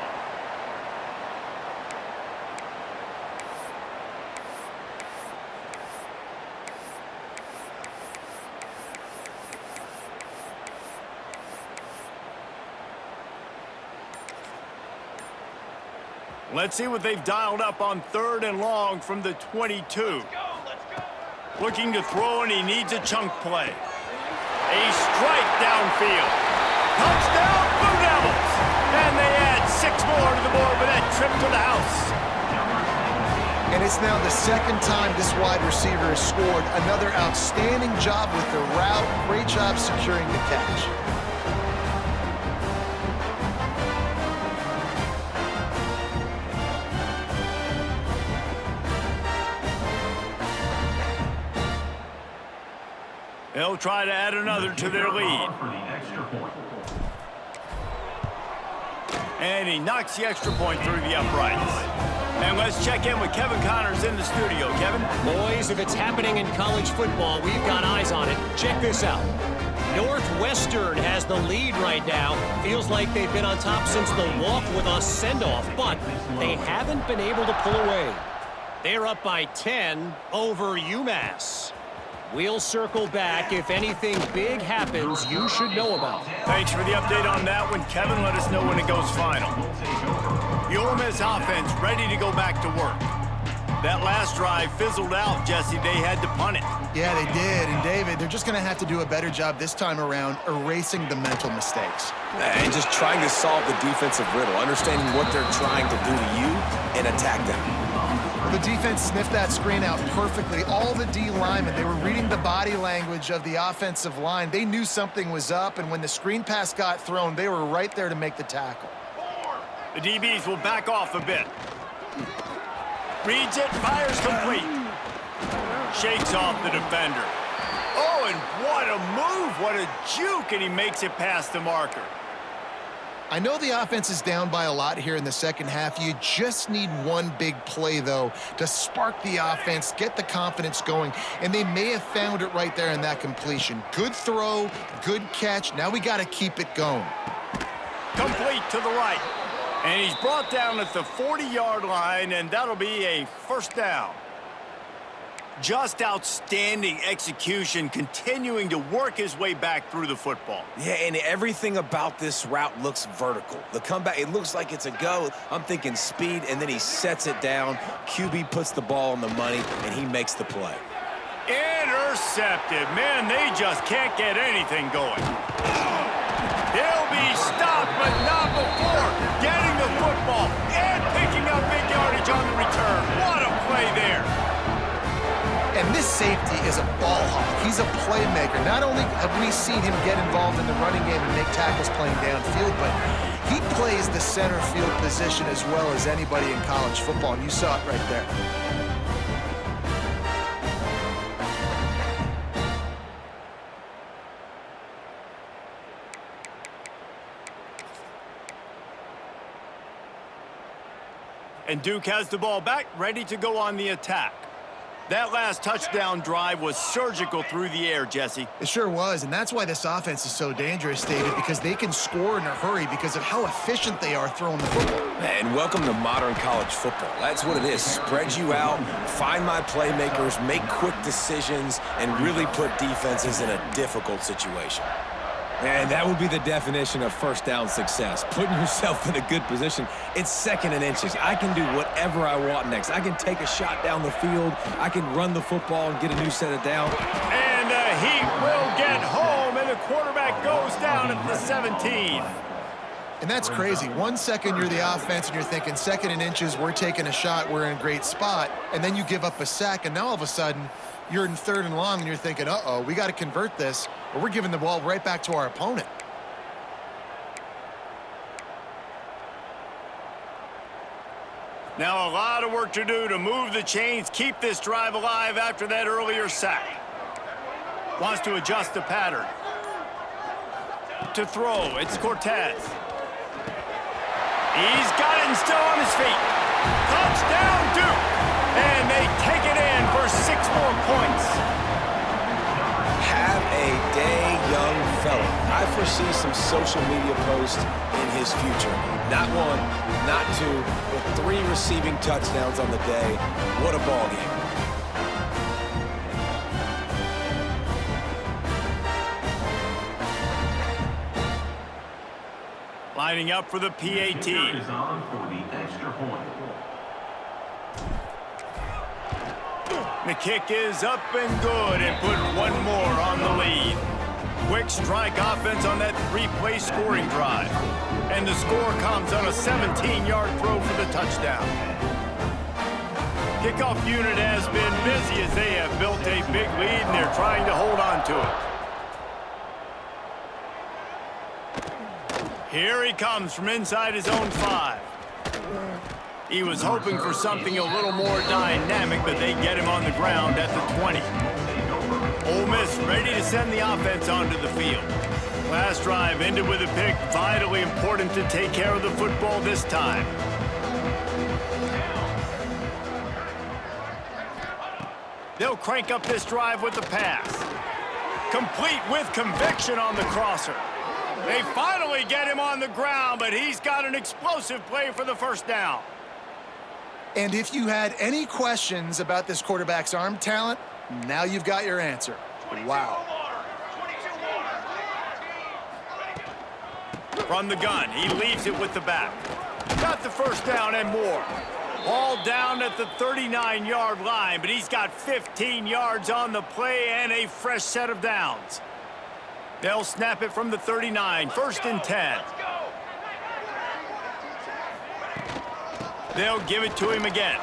Let's see what they've dialed up on 3rd and long from the 22. Looking to throw, and he needs a chunk play. A strike downfield. Touchdown, Blue Devils! And they add 6 more to the board with that trip to the house. And it's now the second time this wide receiver has scored. Another outstanding job with the route. Great job securing the catch. They'll try to add another to their lead. For the extra point. And he knocks the extra point through the uprights. And let's check in with Kevin Connors in the studio. Kevin? Boys, if it's happening in college football, we've got eyes on it. Check this out. Northwestern has the lead right now. Feels like they've been on top since the walk with us send-off, but they haven't been able to pull away. They're up by 10 over UMass. We'll circle back. If anything big happens, you should know about. Thanks for the update on that one, Kevin. Let us know when it goes final. The Ole Miss offense ready to go back to work. That last drive fizzled out, Jesse. They had to punt it. Yeah, they did. And, David, they're just going to have to do a better job this time around erasing the mental mistakes. And just trying to solve the defensive riddle, understanding what they're trying to do to you and attack them. The defense sniffed that screen out perfectly. All the D linemen, they were reading the body language of the offensive line. They knew something was up, and when the screen pass got thrown, they were right there to make the tackle. The DBs will back off a bit. Reads it, fires complete. Shakes off the defender. Oh, and what a move, what a juke, and he makes it past the marker. I know the offense is down by a lot here in the second half. You just need one big play, though, to spark the offense, get the confidence going, and they may have found it right there in that completion. Good throw, good catch. Now we got to keep it going. Complete to the right. And he's brought down at the 40-yard line, and that'll be a first down. Just outstanding execution, continuing to work his way back through the football. Yeah, and everything about this route looks vertical. The comeback, it looks like it's a go. I'm thinking speed, and then he sets it down. QB puts the ball on the money, and he makes the play. Intercepted. Man, they just can't get anything going. He'll be stopped, but not before getting the football and picking up big yardage on the return. What a play there. And this safety is a ball hawk. He's a playmaker. Not only have we seen him get involved in the running game and make tackles playing downfield, but he plays the center field position as well as anybody in college football, and you saw it right there. And Duke has the ball back, ready to go on the attack. That last touchdown drive was surgical through the air, Jesse. It sure was, and that's why this offense is so dangerous, David, because they can score in a hurry because of how efficient they are throwing the football. And welcome to modern college football. That's what it is. Spread you out, find my playmakers, make quick decisions, and really put defenses in a difficult situation. And that would be the definition of first down success, putting yourself in a good position. It's 2nd and inches. I can do whatever I want next. I can take a shot down the field. I can run the football and get a new set of down. And he will get home, and the quarterback goes down at the 17. And that's crazy. 1 second you're the offense and you're thinking 2nd and inches, we're taking a shot, we're in a great spot, and then you give up a sack, and now all of a sudden you're in 3rd and long and you're thinking, uh-oh, we got to convert this, or we're giving the ball right back to our opponent. Now a lot of work to do to move the chains, keep this drive alive after that earlier sack. Wants to adjust the pattern. To throw, it's Cortez. He's got it and still on his feet. Touchdown, Duke! And they take it in for 6 more points. Have a day, young fella. I foresee some social media posts in his future. Not 1, not 2, but 3 receiving touchdowns on the day. What a ball game. Lining up for the PAT. Is on for the extra point. The kick is up and good and put 1 more on the lead. Quick strike offense on that 3-play scoring drive. And the score comes on a 17-yard throw for the touchdown. Kickoff unit has been busy as they have built a big lead and they're trying to hold on to it. Here he comes from inside his own 5. He was hoping for something a little more dynamic, but they get him on the ground at the 20. Ole Miss ready to send the offense onto the field. Last drive ended with a pick. Vitally important to take care of the football this time. They'll crank up this drive with the pass. Complete with conviction on the crosser. They finally get him on the ground, but he's got an explosive play for the first down. And if you had any questions about this quarterback's arm talent, now you've got your answer. Wow. From the gun, he leaves it with the back. Got the first down and more. Ball down at the 39-yard line, but he's got 15 yards on the play and a fresh set of downs. They'll snap it from the 39, 1st and 10. They'll give it to him again.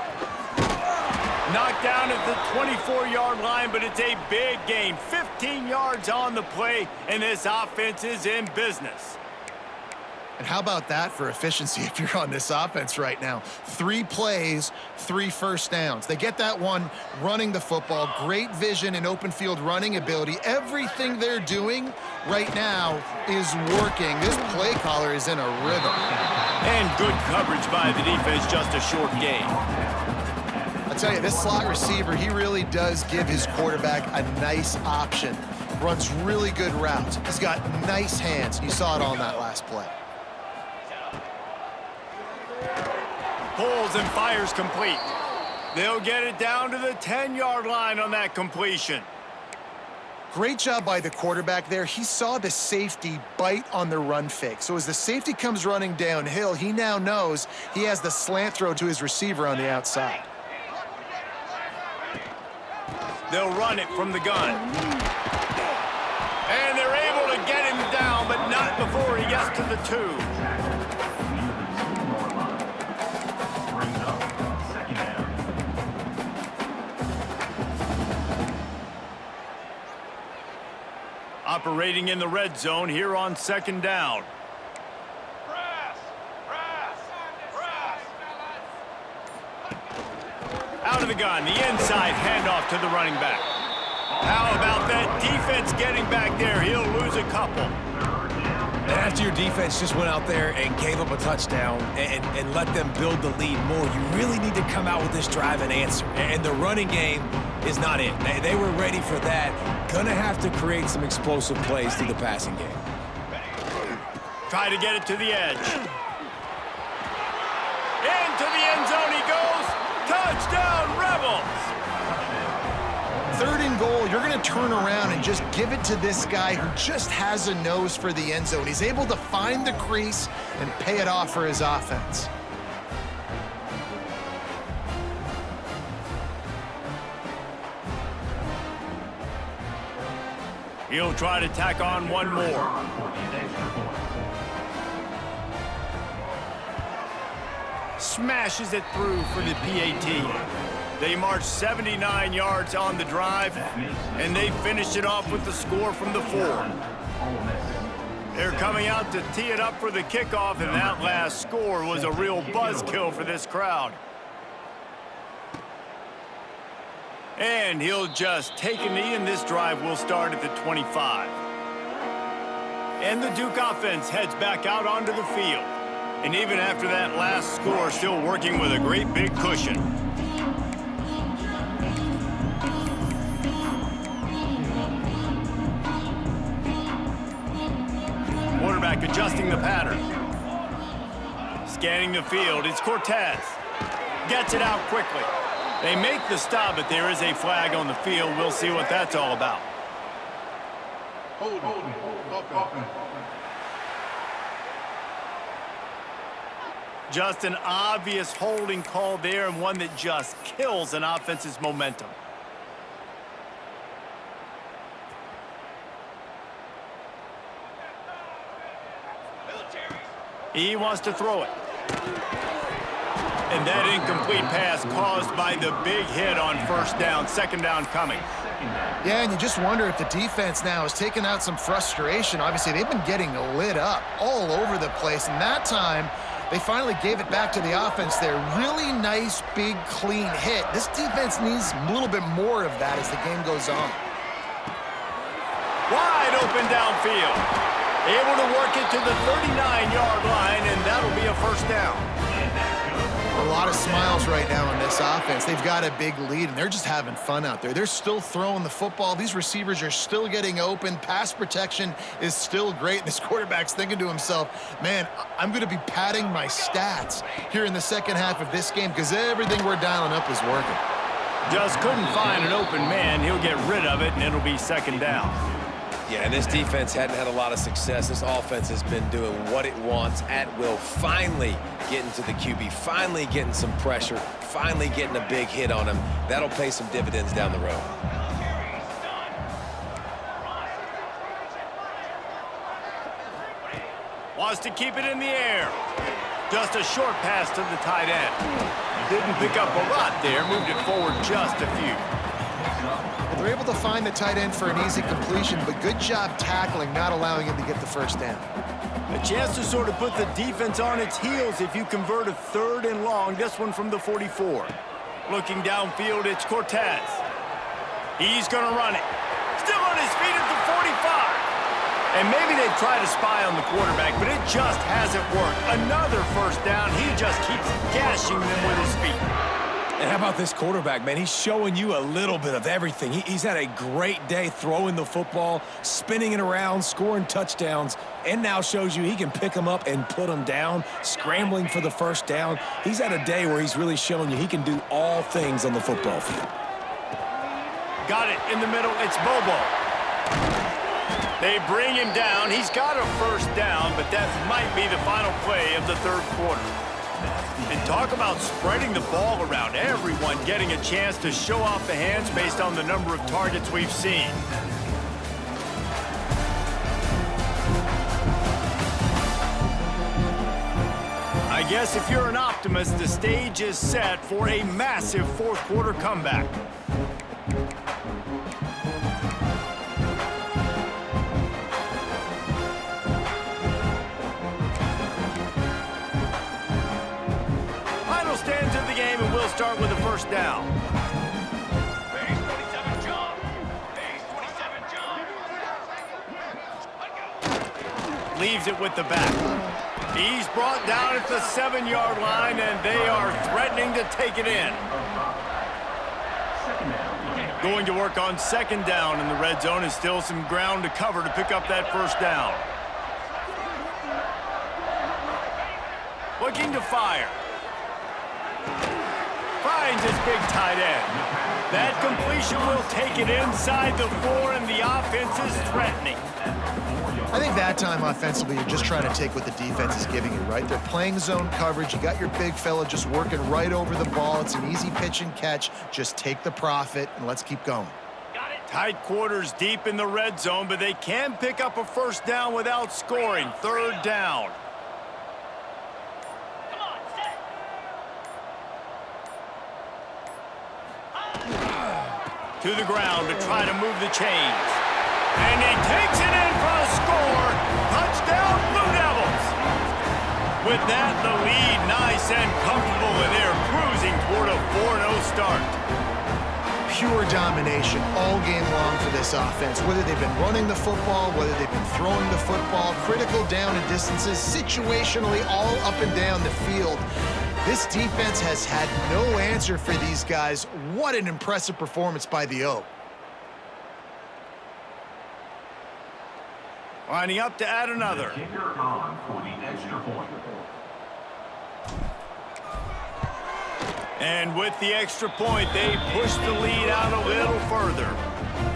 Knocked down at the 24-yard line, but it's a big gain. 15 yards on the play, and this offense is in business. And how about that for efficiency if you're on this offense right now? 3 plays, 3 first downs. They get that one running the football, great vision and open field running ability. Everything they're doing right now is working. This play caller is in a rhythm. And good coverage by the defense, just a short gain. I tell you, this slot receiver, he really does give his quarterback a nice option. Runs really good routes. He's got nice hands. You saw it on that last play. Pulls and fires complete. They'll get it down to the 10-yard line on that completion. Great job by the quarterback there. He saw the safety bite on the run fake. So as the safety comes running downhill, he now knows he has the slant throw to his receiver on the outside. They'll run it from the gun. And they're able to get him down, but not before he gets to the 2. Operating in the red zone here on 2nd down. Out of the gun, the inside handoff to the running back. How about that defense getting back there? He'll lose a couple. And after your defense just went out there and gave up a touchdown and let them build the lead more, you really need to come out with this drive and answer. And the running game is not it. They were ready for that. Gonna have to create some explosive plays through the passing game. Try to get it to the edge. Into the end zone he goes. Touchdown, Rebels! 3rd and goal, you're going to turn around and just give it to this guy who just has a nose for the end zone. He's able to find the crease and pay it off for his offense. He'll try to tack on one more. Smashes it through for the PAT. They marched 79 yards on the drive, and they finished it off with the score from the 4. They're coming out to tee it up for the kickoff, and that last score was a real buzzkill for this crowd. And he'll just take a knee, and this drive will start at the 25. And the Duke offense heads back out onto the field. And even after that last score, still working with a great big cushion. Quarterback adjusting the pattern. Scanning the field, it's Cortez. Gets it out quickly. They make the stop, but there is a flag on the field. We'll see what that's all about. Just an obvious holding call there, and one that just kills an offense's momentum. He wants to throw it. And that incomplete pass caused by the big hit on 1st down, 2nd down coming. Yeah, and you just wonder if the defense now is taking out some frustration. Obviously, they've been getting lit up all over the place, and that time they finally gave it back to the offense there. Really nice, big, clean hit. This defense needs a little bit more of that as the game goes on. Wide open downfield. Able to work it to the 39-yard line, and that'll be a 1st down. A lot of smiles right now on this offense. They've got a big lead, and they're just having fun out there. They're still throwing the football. These receivers are still getting open. Pass protection is still great. This quarterback's thinking to himself, man, I'm going to be padding my stats here in the 2nd half of this game because everything we're dialing up is working. Just couldn't find an open man. He'll get rid of it, and it'll be 2nd down. Yeah, and this defense hadn't had a lot of success. This offense has been doing what it wants at will. Finally getting to the QB, finally getting some pressure, finally getting a big hit on him. That'll pay some dividends down the road. Wants to keep it in the air. Just a short pass to the tight end. Didn't pick up a lot there, moved it forward just a few. They're able to find the tight end for an easy completion, but good job tackling, not allowing him to get the 1st down. A chance to sort of put the defense on its heels if you convert a 3rd and long, this one from the 44. Looking downfield, it's Cortez. He's going to run it. Still on his feet at the 45. And maybe they try to spy on the quarterback, but it just hasn't worked. Another 1st down. He just keeps gashing them with his feet. And how about this quarterback, man? He's showing you a little bit of everything. He's had a great day throwing the football, spinning it around, scoring touchdowns, and now shows you he can pick them up and put them down, scrambling for the 1st down. He's had a day where he's really showing you he can do all things on the football field. Got it in the middle. It's Bobo. They bring him down. He's got a 1st down, but that might be the final play of the 3rd quarter. And talk about spreading the ball around. Everyone getting a chance to show off the hands based on the number of targets we've seen. I guess if you're an optimist, the stage is set for a massive 4th quarter comeback. Stands of the game, and we'll start with the 1st down. Base 27, John. Base 27, John. leaves it with the back. He's brought down at the 7-yard line, and they are threatening to take it in. Going to work on second down in the red zone, and still some ground to cover to pick up that first down. Looking to fire. Finds his big tight end. That completion will take it inside the 4, and the offense is threatening. I think that time offensively, you're just trying to take what the defense is giving you, right? They're playing zone coverage. You got your big fella just working right over the ball. It's an easy pitch and catch. Just take the profit, and let's keep going. Tight quarters deep in the red zone, but they can pick up a first down without scoring. Third down. To the ground to try to move the chains. And he takes it in for a score. Touchdown, Blue Devils. With that, the lead nice and comfortable, and they're cruising toward a 4-0 start. Pure domination all game long for this offense. Whether they've been running the football, whether they've been throwing the football, critical down and distances, situationally all up and down the field. This defense has had no answer for these guys. What an impressive performance by the O. Lining up to add another. Kicker on for the extra point. And with the extra point, they push the lead out a little further.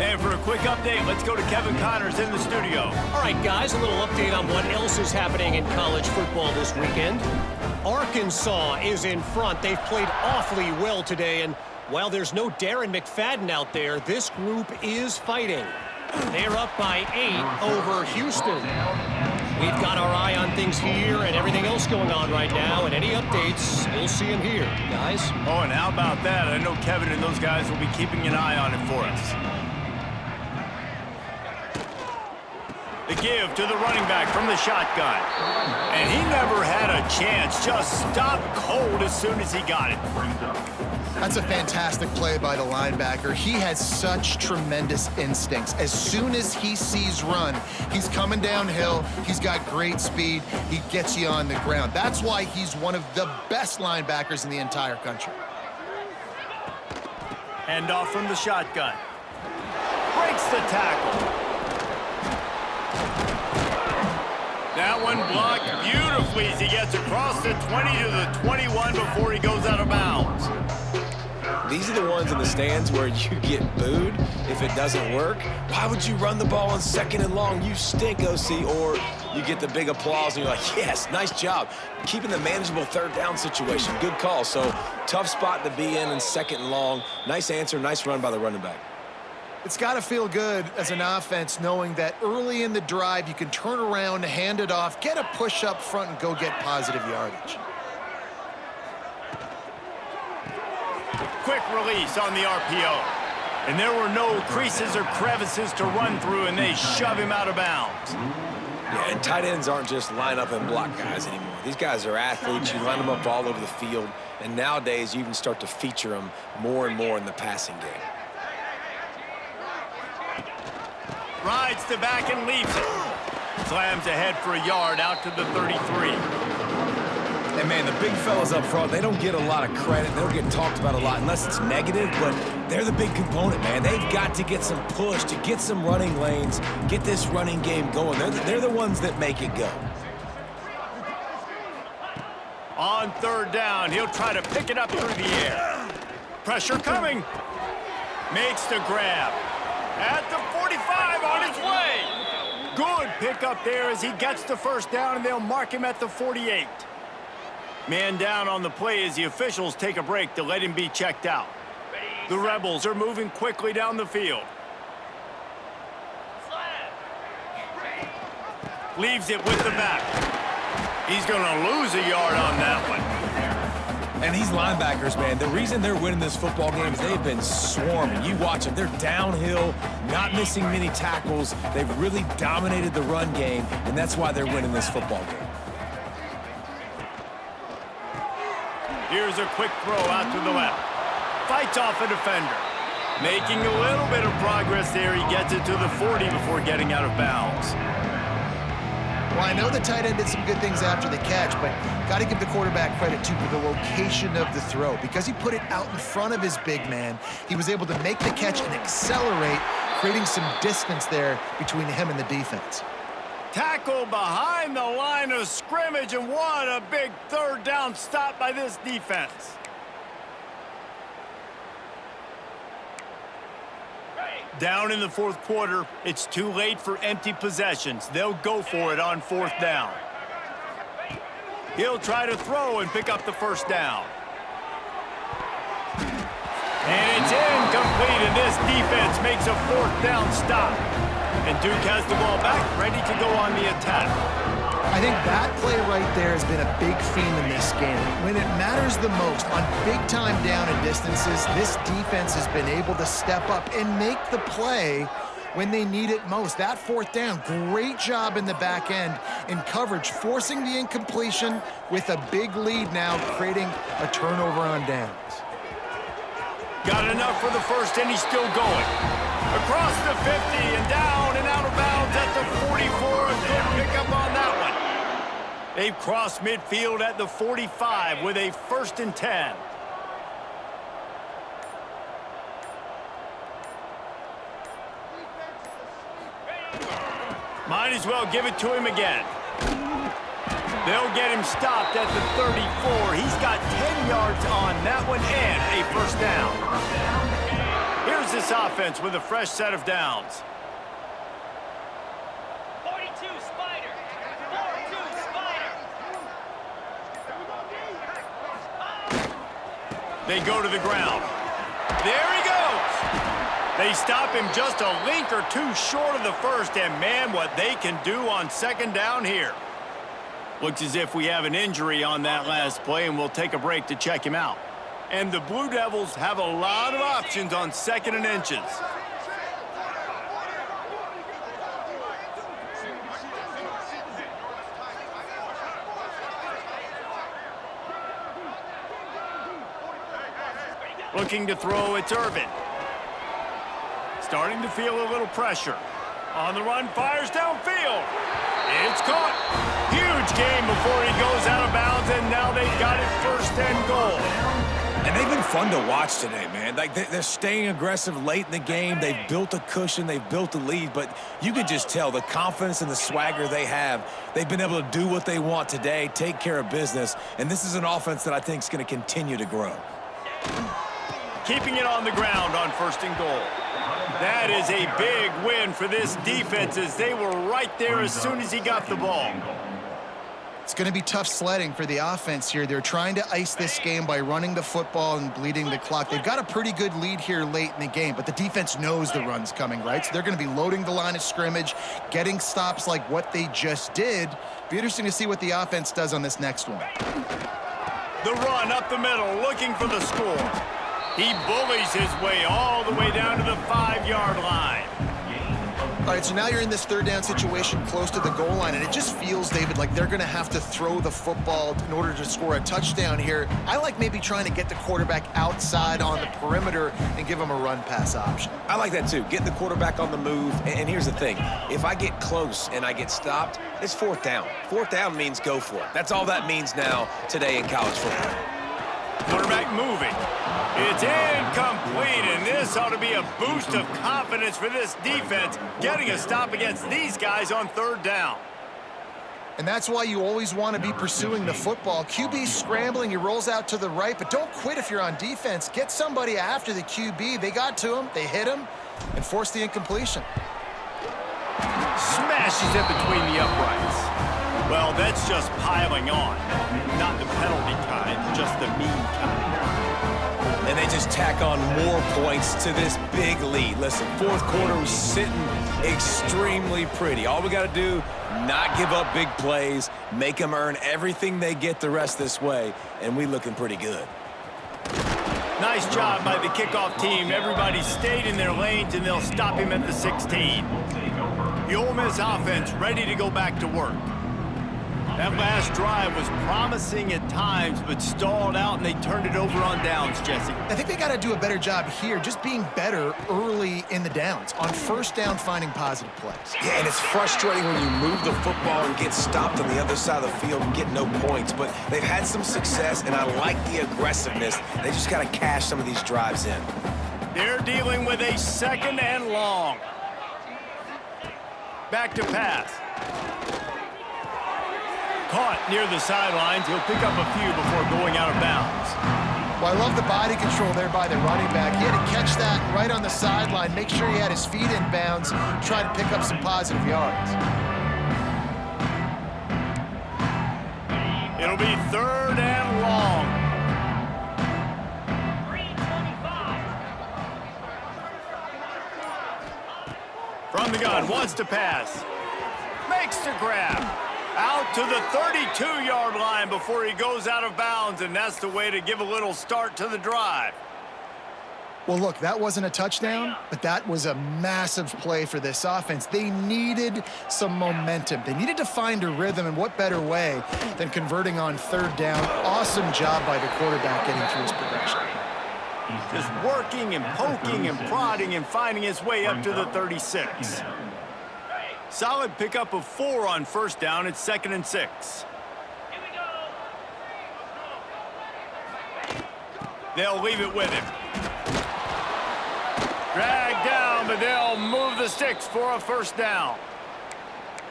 And for a quick update, let's go to Kevin Connors in the studio. All right, guys, a little update on what else is happening in college football this weekend. Arkansas is in front. They've played awfully well today, and while there's no Darren McFadden out there, this group is fighting. They're up by 8 over Houston. We've got our eye on things here and everything else going on right now, and any updates, we'll see them here, guys. Oh, and how about that? I know Kevin and those guys will be keeping an eye on it for us. The give to the running back from the shotgun. And he never had a chance. Just stopped cold as soon as he got it. That's a fantastic play by the linebacker. He has such tremendous instincts. As soon as he sees run, he's coming downhill. He's got great speed. He gets you on the ground. That's why he's one of the best linebackers in the entire country. Hand off from the shotgun. Breaks the tackle. That one blocked beautifully as he gets across the 20 to the 21 before he goes out of bounds. These are the ones in the stands where you get booed if it doesn't work. Why would you run the ball on second and long? You stink, OC. Or you get the big applause and you're like, yes, nice job. Keeping the manageable third down situation. Good call. So tough spot to be in second and long. Nice answer, nice run by the running back. It's got to feel good as an offense knowing that early in the drive you can turn around, hand it off, get a push up front, and go get positive yardage. Quick release on the RPO. And there were no creases or crevices to run through, and they shove him out of bounds. Yeah, and tight ends aren't just line up and block guys anymore. These guys are athletes. You line them up all over the field. And nowadays, you even start to feature them more and more in the passing game. Rides to back and leaves it. Slams ahead for a yard out to the 33. And, man, the big fellas up front, they don't get a lot of credit. They don't get talked about a lot unless it's negative, but they're the big component, man. They've got to get some push, to get some running lanes, get this running game going. They're the ones that make it go. On third down, he'll try to pick it up through the air. Pressure coming. Makes the grab. At the 45 on his way. Good pickup there as he gets the first down, and they'll mark him at the 48. Man down on the play as the officials take a break to let him be checked out. The Rebels are moving quickly down the field. Leaves it with the back. He's going to lose a yard on that one. And these linebackers, man, the reason they're winning this football game is they've been swarming. You watch them. They're downhill, not missing many tackles. They've really dominated the run game, and that's why they're winning this football game. Here's a quick throw out to the left. Fights off a defender. Making a little bit of progress there. He gets it to the 40 before getting out of bounds. Well, I know the tight end did some good things after the catch, but got to give the quarterback credit, too, for the location of the throw. Because he put it out in front of his big man, he was able to make the catch and accelerate, creating some distance there between him and the defense. Tackle behind the line of scrimmage, and what a big third down stop by this defense. Down in the fourth quarter, it's too late for empty possessions. They'll go for it on fourth down. He'll try to throw and pick up the first down. And it's incomplete, and this defense makes a fourth down stop. And Duke has the ball back, ready to go on the attack. I think that play right there has been a big theme in this game. When it matters the most, on big-time down and distances, this defense has been able to step up and make the play when they need it most. That fourth down, great job in the back end in coverage, forcing the incompletion with a big lead now, creating a turnover on downs. Got enough for the first, and he's still going. Across the 50 and down and out of bounds at the 44. A good pickup on that one. They've crossed midfield at the 45 with a 1st and 10. Might as well give it to him again. They'll get him stopped at the 34. He's got 10 yards on that one and a 1st down. Here's this offense with a fresh set of downs. 42 Spider. 42 Spider. They go to the ground. There he goes. They stop him just a link or two short of the first, and man, what they can do on 2nd down here. Looks as if we have an injury on that last play, and we'll take a break to check him out. And the Blue Devils have a lot of options on 2nd and inches. Looking to throw, it's Irvin. Starting to feel a little pressure. On the run, fires downfield. It's caught. Huge game before he goes out of bounds, and now they've got it 1st and goal. And they've been fun to watch today, man. Like, they're staying aggressive late in the game. They've built a cushion. They've built a lead. But you can just tell the confidence and the swagger they have. They've been able to do what they want today, take care of business. And this is an offense that I think is going to continue to grow. Keeping it on the ground on 1st and goal. That is a big win for this defense, as they were right there as soon as he got the ball. It's going to be tough sledding for the offense here. They're trying to ice this game by running the football and bleeding the clock. They've got a pretty good lead here late in the game, but the defense knows the run's coming, right? So they're going to be loading the line of scrimmage, getting stops like what they just did. Be interesting to see what the offense does on this next one. The run up the middle, looking for the score. He bullies his way all the way down to the 5-yard line. All right, so now you're in this 3rd down situation close to the goal line, and it just feels, David, like they're going to have to throw the football in order to score a touchdown here. I like maybe trying to get the quarterback outside on the perimeter and give him a run-pass option. I like that, too. Get the quarterback on the move. And here's the thing. If I get close and I get stopped, it's 4th down. 4th down means go for it. That's all that means now today in college football. Quarterback moving. It's incomplete, and this ought to be a boost of confidence for this defense, getting a stop against these guys on 3rd down. And that's why you always want to be pursuing the football. QB's scrambling, he rolls out to the right, but don't quit if you're on defense. Get somebody after the QB. They got to him, they hit him, and forced the incompletion. Smashes it between the uprights. Well, that's just piling on. Not the penalty kind, just the mean kind. And they just tack on more points to this big lead. Listen, 4th quarter was sitting extremely pretty. All we got to do, not give up big plays, make them earn everything they get the rest this way, and we looking pretty good. Nice job by the kickoff team. Everybody stayed in their lanes, and they'll stop him at the 16. The Ole Miss offense ready to go back to work. That last drive was promising at times, but stalled out, and they turned it over on downs, Jesse. I think they got to do a better job here, just being better early in the downs, on first down finding positive plays. Yeah, and it's frustrating when you move the football and get stopped on the other side of the field and get no points, but they've had some success, and I like the aggressiveness. They just got to cash some of these drives in. They're dealing with a second and long. Back to pass. Caught near the sidelines. He'll pick up a few before going out of bounds. Well, I love the body control there by the running back. He had to catch that right on the sideline, make sure he had his feet in bounds, try to pick up some positive yards. It'll be third and long. 325. From the gun, wants to pass. Makes the grab. Out to the 32-yard line before he goes out of bounds, and that's the way to give a little start to the drive. Well, look, that wasn't a touchdown, but that was a massive play for this offense. They needed some momentum. They needed to find a rhythm, and what better way than converting on third down. Awesome job by the quarterback getting through his progression. Just working and poking and prodding and finding his way up to the 36. Solid pickup of 4 on first down. It's 2nd and 6. Here we go. They'll leave it with him. Dragged down, but they'll move the sticks for a first down.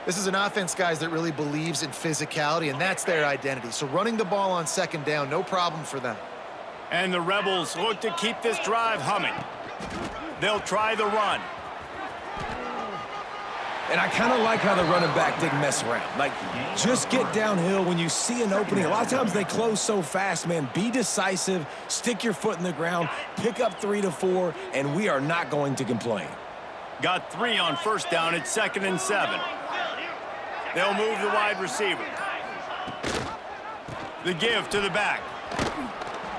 This is an offense, guys, that really believes in physicality, and that's their identity. So running the ball on second down, no problem for them. And the Rebels look to keep this drive humming. They'll try the run. And I kind of like how the running back didn't mess around. Like, just get downhill when you see an opening. A lot of times they close so fast, man. Be decisive, stick your foot in the ground, pick up 3 to 4, and we are not going to complain. Got 3 on first down. It's 2nd and 7. They'll move the wide receiver. The give to the back.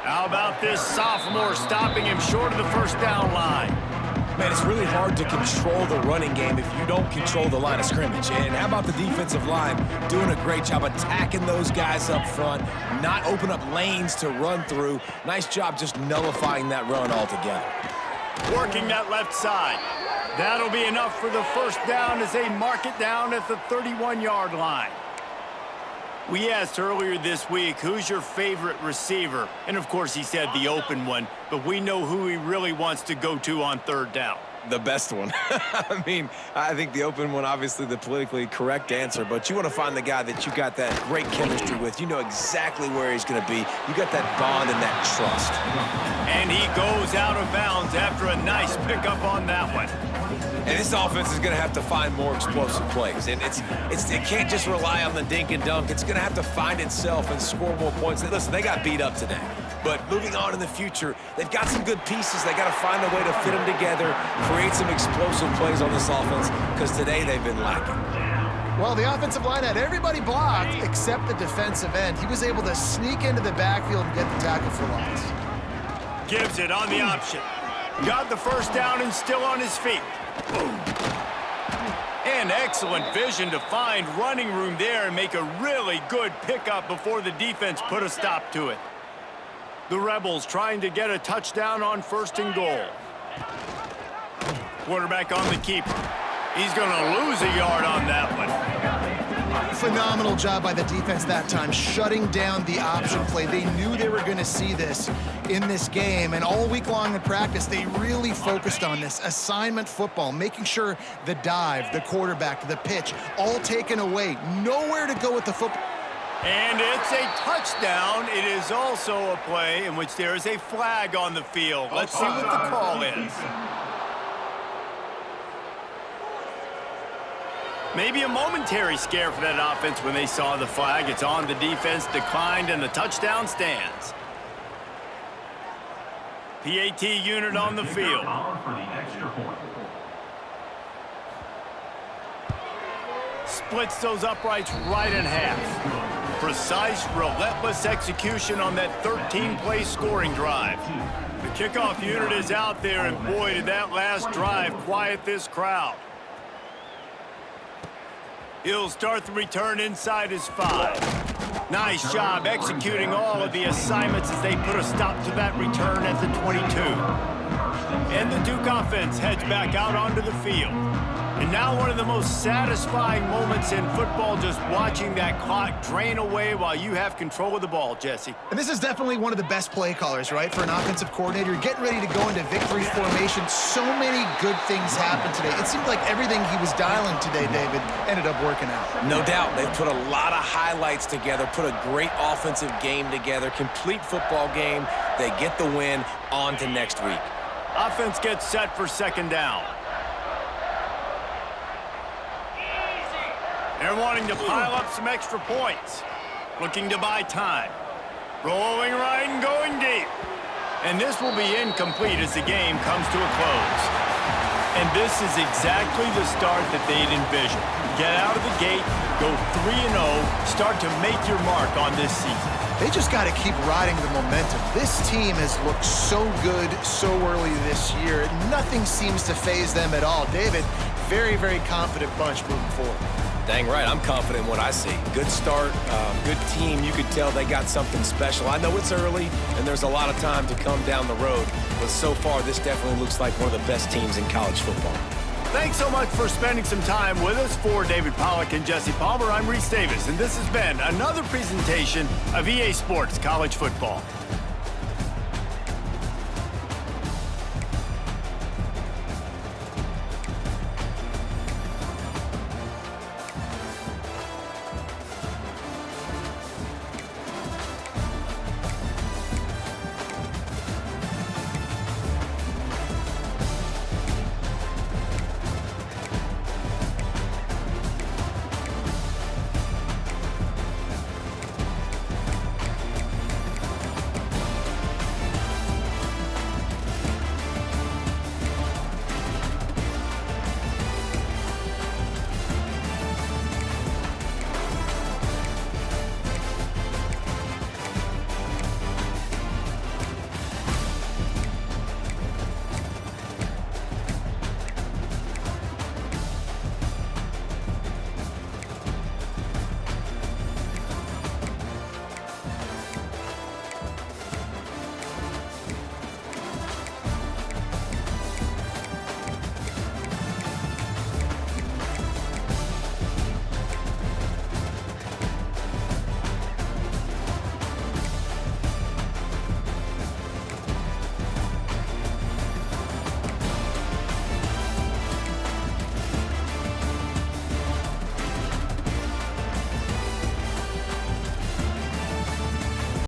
How about this sophomore stopping him short of the first down line? Man, it's really hard to control the running game if you don't control the line of scrimmage. And how about the defensive line doing a great job attacking those guys up front, not open up lanes to run through. Nice job just nullifying that run altogether. Working that left side. That'll be enough for the first down as they mark it down at the 31-yard line. We asked earlier this week, who's your favorite receiver? And, of course, he said the open one, but we know who he really wants to go to on third down. The best one. I mean, I think the open one, obviously the politically correct answer, but you want to find the guy that you got that great chemistry with. You know exactly where he's going to be. You got that bond and that trust. And he goes out of bounds after a nice pickup on that one. And this offense is going to have to find more explosive plays. And it can't just rely on the dink and dunk. It's going to have to find itself and score more points. Listen, they got beat up today. But moving on in the future, they've got some good pieces. They got to find a way to fit them together, create some explosive plays on this offense, because today they've been lacking. Well, the offensive line had everybody blocked except the defensive end. He was able to sneak into the backfield and get the tackle for loss. Gives it on the option. Got the first down and still on his feet. And excellent vision to find running room there and make a really good pickup before the defense put a stop to it. The Rebels trying to get a touchdown on 1st and goal. Quarterback on the keeper. He's going to lose a yard on that one. Phenomenal job by the defense that time, shutting down the option play. They knew they were going to see this in this game, and all week long in practice, they really focused on this assignment football, making sure the dive, the quarterback, the pitch, all taken away. Nowhere to go with the football. And it's a touchdown. It is also a play in which there is a flag on the field. Let's see what the call is. Maybe a momentary scare for that offense when they saw the flag. It's on, the defense declined, and the touchdown stands. PAT unit on the field. Splits those uprights right in half. Precise, relentless execution on that 13-play scoring drive. The kickoff unit is out there, and boy, did that last drive quiet this crowd. He'll start the return inside his 5. Nice job executing all of the assignments as they put a stop to that return at the 22. And the Duke offense heads back out onto the field. And now one of the most satisfying moments in football, just watching that clock drain away while you have control of the ball, Jesse. And this is definitely one of the best play callers, right, for an offensive coordinator. You're getting ready to go into victory formation. So many good things happened today. It seemed like everything he was dialing today, David, ended up working out. No doubt. They've put a lot of highlights together, put a great offensive game together, complete football game. They get the win. On to next week. Offense gets set for second down. They're wanting to pile up some extra points. Looking to buy time. Rolling right and going deep. And this will be incomplete as the game comes to a close. And this is exactly the start that they'd envisioned. Get out of the gate, go 3-0, start to make your mark on this season. They just got to keep riding the momentum. This team has looked so good so early this year. Nothing seems to faze them at all. David, very, very confident bunch moving forward. Dang right, I'm confident in what I see. Good start, good team. You could tell they got something special. I know it's early, and there's a lot of time to come down the road, but so far, this definitely looks like one of the best teams in college football. Thanks so much for spending some time with us. For David Pollack and Jesse Palmer, I'm Reese Davis, and this has been another presentation of EA Sports College Football.